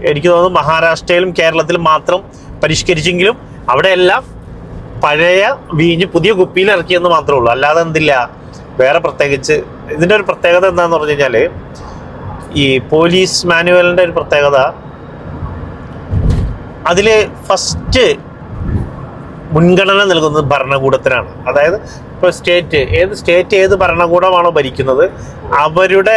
Speaker 1: എനിക്ക് തോന്നുന്നു മഹാരാഷ്ട്രയിലും കേരളത്തിലും മാത്രം പരിഷ്കരിച്ചെങ്കിലും അവിടെയെല്ലാം പഴയ വീഞ്ഞ് പുതിയ കുപ്പിയിൽ ഇറക്കിയെന്ന് മാത്രമേ ഉള്ളൂ. അല്ലാതെ എന്തില്ല വേറെ പ്രത്യേകിച്ച്. ഇതിൻ്റെ ഒരു പ്രത്യേകത എന്താണെന്ന് പറഞ്ഞു കഴിഞ്ഞാൽ, ഈ പോലീസ് മാനുവലിൻ്റെ ഒരു പ്രത്യേകത, അതിൽ ഫസ്റ്റ് മുൻഗണന നൽകുന്നത് ഭരണകൂടത്തിനാണ്. അതായത് ഇപ്പോൾ സ്റ്റേറ്റ് ഏത് ഭരണകൂടമാണോ ഭരിക്കുന്നത് അവരുടെ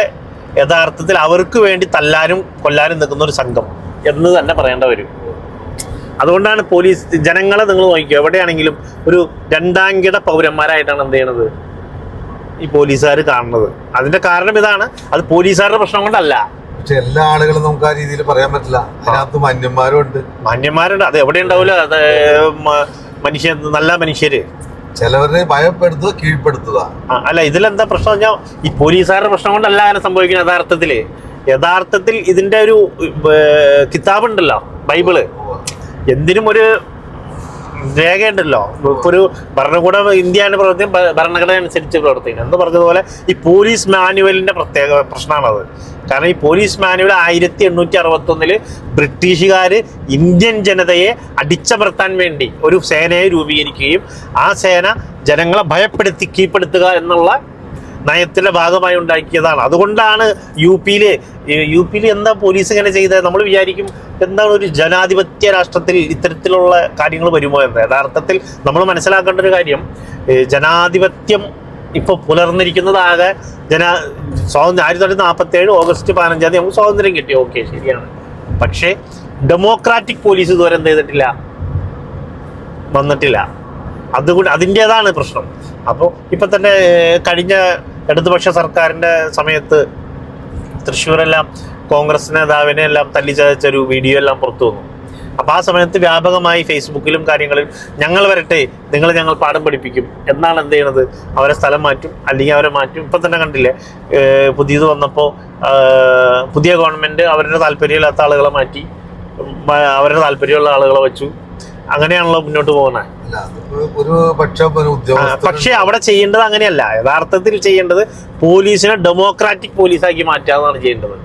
Speaker 1: യഥാർത്ഥത്തിൽ അവർക്ക് വേണ്ടി തല്ലാനും കൊല്ലാനും നിൽക്കുന്ന ഒരു സംഘം എന്ന് തന്നെ പറയേണ്ട വരും. അതുകൊണ്ടാണ് പോലീസ് ജനങ്ങളെ നിങ്ങൾ നോക്കിയോ, എവിടെയാണെങ്കിലും ഒരു 2ാം കിട പൗരന്മാരായിട്ടാണ് എന്ത് ചെയ്യണത് ഈ പോലീസുകാർ കാണുന്നത്. അതിന്റെ കാരണം ഇതാണ്, അത് പോലീസുകാരുടെ പ്രശ്നം കൊണ്ടല്ല.
Speaker 2: പക്ഷെ എല്ലാ ആളുകളും നമുക്ക് ആ രീതിയിൽ പറയാൻ പറ്റില്ല. അതിനകത്ത് മാന്യന്മാരുണ്ട്. അത് എവിടെ ഉണ്ടാവില്ല. അത് നല്ല മനുഷ്യര് ചിലവരെ ഭയപ്പെടുത്തുക, കീഴ്പ്പെടുത്തുക.
Speaker 1: അല്ല, ഇതിലെന്താ പ്രശ്നം പറഞ്ഞാൽ ഈ പോലീസുകാരുടെ പ്രശ്നം കൊണ്ടല്ല അങ്ങനെ സംഭവിക്കുന്നത്. യഥാർത്ഥത്തിൽ ഇതിന്റെ ഒരു കിതാബുണ്ടല്ലോ, ബൈബിള്, എന്തിനും ഒരു രേഖയുണ്ടല്ലോ. ഇപ്പൊ ഒരു ഭരണകൂടം, ഇന്ത്യയുടെ പ്രവർത്തിക്കും ഭരണഘടന അനുസരിച്ച് പ്രവർത്തിക്കണം എന്ന് പറഞ്ഞതുപോലെ ഈ പോലീസ് മാനുവലിന്റെ പ്രത്യേക പ്രശ്നമാണത്. കാരണം ഈ പോലീസ് മാനുവൽ 1861 ബ്രിട്ടീഷുകാർ ഇന്ത്യൻ ജനതയെ അടിച്ചമർത്താൻ വേണ്ടി ഒരു സേനയെ രൂപീകരിക്കുകയും ആ സേന ജനങ്ങളെ ഭയപ്പെടുത്തി കീഴ്പ്പെടുത്തുക എന്നുള്ള നയത്തിന്റെ ഭാഗമായി ഉണ്ടാക്കിയതാണ്. അതുകൊണ്ടാണ് യു പിയിൽ എന്താ പോലീസ് ഇങ്ങനെ ചെയ്തത്? നമ്മൾ വിചാരിക്കും എന്താണ് ഒരു ജനാധിപത്യ രാഷ്ട്രത്തിൽ ഇത്തരത്തിലുള്ള കാര്യങ്ങൾ വരുമോ എന്ന്. യഥാർത്ഥത്തിൽ നമ്മൾ മനസ്സിലാക്കേണ്ട ഒരു കാര്യം, ജനാധിപത്യം ഇപ്പോൾ പുലർന്നിരിക്കുന്നതാകെ 1947 ഓഗസ്റ്റ് 15 നമുക്ക് സ്വാതന്ത്ര്യം കിട്ടി. ഓക്കെ, ശരിയാണ്. പക്ഷേ ഡെമോക്രാറ്റിക് പോലീസ് ഇതുവരെ എന്ത് ചെയ്തിട്ടില്ല, വന്നിട്ടില്ല. അതുകൊണ്ട് അതിൻ്റേതാണ് പ്രശ്നം. അപ്പോൾ ഇപ്പം തന്നെ കഴിഞ്ഞ ഇടതുപക്ഷ സർക്കാരിൻ്റെ സമയത്ത് തൃശ്ശൂരെല്ലാം കോൺഗ്രസ് നേതാവിനെ എല്ലാം തല്ലിച്ചതച്ചൊരു വീഡിയോ എല്ലാം പുറത്തു വന്നു. അപ്പോൾ ആ സമയത്ത് വ്യാപകമായി ഫേസ്ബുക്കിലും കാര്യങ്ങളിലും ഞങ്ങൾ വരട്ടെ, ഞങ്ങൾ പാഠം പഠിപ്പിക്കും എന്നാണ് എന്ത് ചെയ്യണത്, അവരെ സ്ഥലം മാറ്റും, അല്ലെങ്കിൽ അവരെ മാറ്റും. ഇപ്പം തന്നെ കണ്ടില്ലേ, പുതിയത് വന്നപ്പോൾ പുതിയ ഗവൺമെൻറ് അവരുടെ താല്പര്യമില്ലാത്ത ആളുകളെ മാറ്റി അവരുടെ താല്പര്യമുള്ള ആളുകളെ വെച്ചു. അങ്ങനെയാണല്ലോ മുന്നോട്ട് പോകുന്നത്. പക്ഷെ അവിടെ ചെയ്യേണ്ടത് അങ്ങനെയല്ല. യഥാർത്ഥത്തിൽ ചെയ്യേണ്ടത് പോലീസിനെ ഡെമോക്രാറ്റിക് പോലീസാക്കി മാറ്റാന്നാണ് ചെയ്യേണ്ടത്.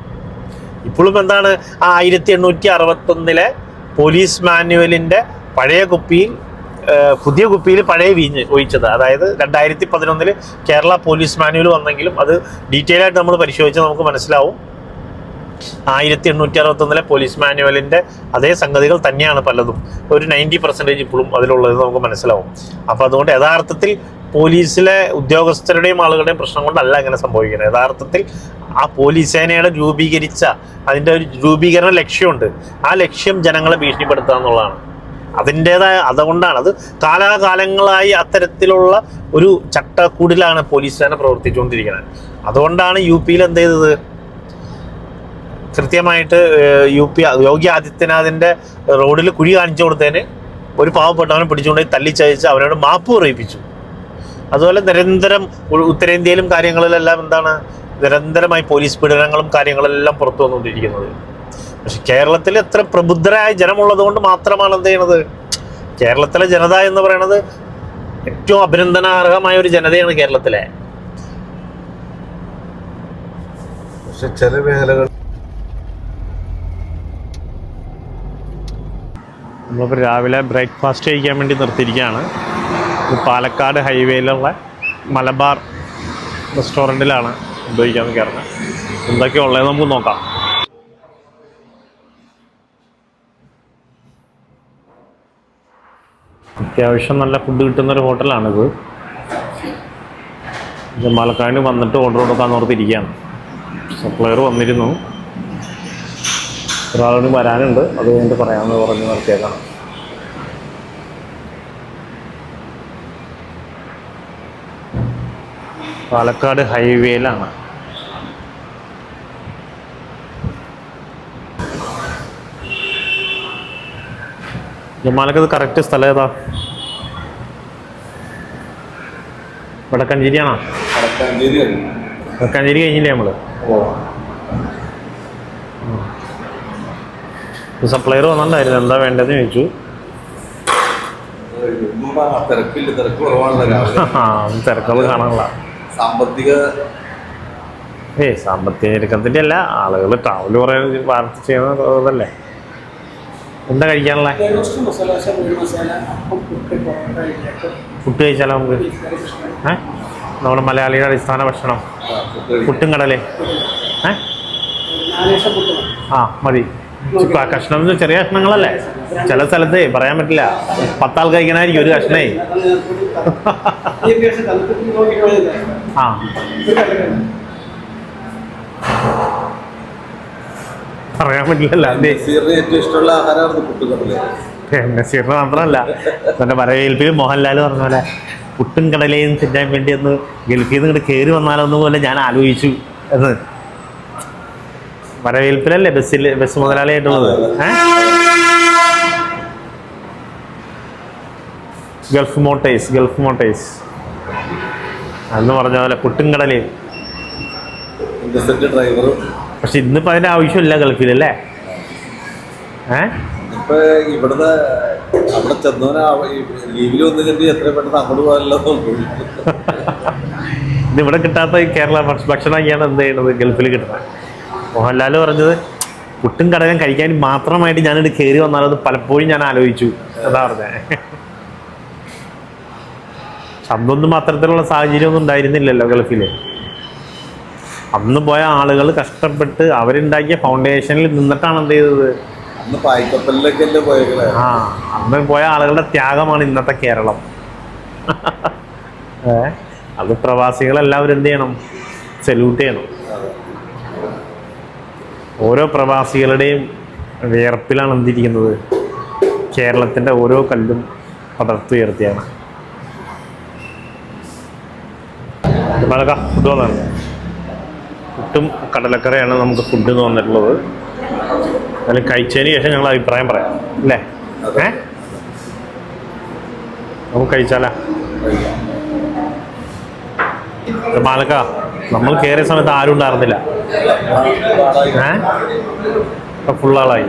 Speaker 1: ഇപ്പോഴും എന്താണ്, ആ 1861 പോലീസ് മാനുവലിന്റെ പഴയ കുപ്പിയിൽ പുതിയ കുപ്പിയിൽ പഴയ വീഞ്ഞ് ഒഴിച്ചത്. അതായത് 2011 കേരള പോലീസ് മാനുവൽ വന്നെങ്കിലും അത് ഡീറ്റെയിൽ ആയിട്ട് നമ്മൾ പരിശോധിച്ചാൽ നമുക്ക് മനസ്സിലാവും 1861 പോലീസ് മാനുവലിന്റെ അതേ സംഗതികൾ തന്നെയാണ് പലതും. ഒരു 90% ഇപ്പോഴും അതിലുള്ളത് നമുക്ക് മനസ്സിലാവും. അപ്പോൾ അതുകൊണ്ട് യഥാർത്ഥത്തിൽ പോലീസിലെ ഉദ്യോഗസ്ഥരുടെയും ആളുകളുടെയും പ്രശ്നം കൊണ്ടല്ല ഇങ്ങനെ സംഭവിക്കുന്നത്. യഥാർത്ഥത്തിൽ ആ പോലീസ് സേനയുടെ അതിൻ്റെ ഒരു രൂപീകരണ ലക്ഷ്യമുണ്ട്. ആ ലക്ഷ്യം ജനങ്ങളെ ഭീഷണിപ്പെടുത്തുക എന്നുള്ളതാണ്. അതുകൊണ്ടാണ് അത് കാലാകാലങ്ങളായി അത്തരത്തിലുള്ള ഒരു ചട്ടക്കൂടിലാണ് പോലീസ് സേന പ്രവർത്തിച്ചുകൊണ്ടിരിക്കുന്നത്. അതുകൊണ്ടാണ് യു പിയിൽ എന്ത് ചെയ്തത്, കൃത്യമായിട്ട് യോഗി ആദിത്യനാഥിന്റെ റോഡിൽ കുഴി കാണിച്ചു കൊടുത്തതിന് ഒരു പാവപ്പെട്ടവനെ പിടിച്ചുകൊണ്ടുപോയി തല്ലിച്ചയച്ച് അവനോട് മാപ്പ് പറയിപ്പിച്ചു. അതുപോലെ നിരന്തരം ഉത്തരേന്ത്യയിലും കാര്യങ്ങളിലെല്ലാം എന്താണ്, നിരന്തരമായി പോലീസ് പീഡനങ്ങളും കാര്യങ്ങളെല്ലാം പുറത്തു വന്നുകൊണ്ടിരിക്കുന്നത്. പക്ഷെ കേരളത്തിൽ എത്ര പ്രബുദ്ധരായ ജനമുള്ളത് കൊണ്ട് മാത്രമാണ് എന്ത് ചെയ്യണത്, കേരളത്തിലെ ജനത എന്ന് പറയുന്നത് ഏറ്റവും അഭിനന്ദനാർഹമായ ഒരു ജനതയാണ് കേരളത്തിലെ.
Speaker 2: പക്ഷെ ചില മേഖലകൾ
Speaker 1: നമ്മളിപ്പോൾ രാവിലെ ബ്രേക്ക്ഫാസ്റ്റ് കഴിക്കാൻ വേണ്ടി നിർത്തിയിരിക്കുകയാണ്. പാലക്കാട് ഹൈവേയിലുള്ള മലബാർ റെസ്റ്റോറൻറ്റിലാണ് ഉപയോഗിക്കാൻ കയറുന്നത്. എന്തൊക്കെയാണ് ഉള്ളത് നമുക്ക് നോക്കാം. അത്യാവശ്യം നല്ല ഫുഡ് കിട്ടുന്നൊരു ഹോട്ടലാണിത്. പാലക്കാടിന് വന്നിട്ട് ഓർഡർ കൊടുക്കാൻ ഓർത്തിരിക്കുകയാണ്. സപ്ലയർ വന്നിരുന്നു, ഒരാളോട് വരാനുണ്ട്, അത് കഴിഞ്ഞിട്ട് പറയാമെന്ന് പറഞ്ഞ് നിർത്തിയേക്കാം. പാലക്കാട് ഹൈവേയിലാണ്. ജമാലക്കത് കറക്റ്റ് സ്ഥലം ഏതാ? വടക്കഞ്ചേരിയാണോ? വടക്കഞ്ചേരി കഴിഞ്ഞില്ലേ നമ്മള്? സപ്ലയർ വന്നിട്ടുണ്ടായിരുന്നു, എന്താ വേണ്ടതെന്ന് ചോദിച്ചു. തിരക്കുകൾ കാണാനുള്ള സാമ്പത്തിക ഞെരുക്കത്തിൻ്റെ അല്ല, ആളുകൾ ട്രാവൽ കുറേ വാർത്ത ചെയ്യുന്നതല്ലേ. എന്താ കഴിക്കാനുള്ള ഫുഡ് കഴിച്ചാലോ നമുക്ക്? നമ്മുടെ മലയാളിയുടെ അടിസ്ഥാന ഭക്ഷണം പുട്ടും കടലേ. മതി. കഷ്ണം ചെറിയ കഷ്ണങ്ങളല്ലേ, ചില സ്ഥലത്ത് പറയാൻ പറ്റില്ല. 10 ആൾ കഴിക്കണായിരിക്കും ഒരു കഷ്ണേ. പറയാൻ പറ്റില്ലല്ലോ. നസീറിന് മാത്രമല്ല, എന്റെ വരവേൽപ്പിൽ മോഹൻലാൽ പറഞ്ഞ പോലെ പുട്ടും കടലയും തിന്നാൻ വേണ്ടി ഒന്ന് ഗൾഫിൽ നിന്ന് ഇങ്ങോട്ട് കയറി വന്നാലൊന്നും പോലെ ഞാൻ ആലോചിച്ചു എന്ന്. വരവേൽപ്പിലല്ലേ ബസ് മുതലാളിയായിട്ടുള്ളത്? ഗൾഫ് മോട്ടേഴ്സ് അന്ന് പറഞ്ഞ പോലെ പുട്ടും കടലയും.
Speaker 2: ഡ്രൈവറും.
Speaker 1: പക്ഷെ ഇന്നിപ്പോൾ അതിൻ്റെ ആവശ്യമില്ല ഗൾഫിലല്ലേ?
Speaker 2: ഇപ്പൊ ഇവിടുന്ന് അവിടെ ചെന്നവനെ ലീവിൽ വന്നു കഴിഞ്ഞാൽ എത്ര പെട്ടെന്ന് അങ്ങോട്ട് പോകാനല്ലോ.
Speaker 1: ഇതിവിടെ കിട്ടാത്ത കേരള ഭക്ഷണമൊക്കെയാണ് എന്ത് ചെയ്യണത് ഗൾഫിൽ കിട്ടുന്നത്. മോഹൻലാൽ പറഞ്ഞത് പുട്ടും കടലും കഴിക്കാൻ മാത്രമായിട്ട് ഞാനിത് കയറി വന്നാലത് പലപ്പോഴും ഞാൻ ആലോചിച്ചു അതാ പറഞ്ഞത്. അന്നൊന്നും അത്തരത്തിലുള്ള സാഹചര്യമൊന്നും ഉണ്ടായിരുന്നില്ലല്ലോ ഗൾഫിൽ. അന്ന് പോയ ആളുകൾ കഷ്ടപ്പെട്ട് അവരുണ്ടാക്കിയ ഫൗണ്ടേഷനിൽ നിന്നിട്ടാണ് എന്ത് ചെയ്തത്. അന്ന് പോയ ആളുകളുടെ ത്യാഗമാണ് ഇന്നത്തെ കേരളം. അത് പ്രവാസികളെല്ലാവരും എന്ത് ചെയ്യണം? സല്യൂട്ട് ചെയ്യണം. ഓരോ പ്രവാസികളുടെയും വിയർപ്പിലാണ് എന്തിരിക്കുന്നത്? കേരളത്തിൻ്റെ ഓരോ കല്ലും പടർത്തുയർത്തിയാണ്. ഫുഡ് വന്നാണ്. പുട്ടും കടലക്കറിയാണ് നമുക്ക് ഫുഡ് എന്ന് വന്നിട്ടുള്ളത്. അതിൽ കഴിച്ചതിന് ശേഷം ഞങ്ങൾ അഭിപ്രായം പറയാം അല്ലേ? നമുക്ക് കഴിച്ചാലാ? മാലക്ക, നമ്മൾ കയറിയ സമയത്ത് ആരും ഉണ്ടായിരുന്നില്ല. ഫുള്ളാളായി.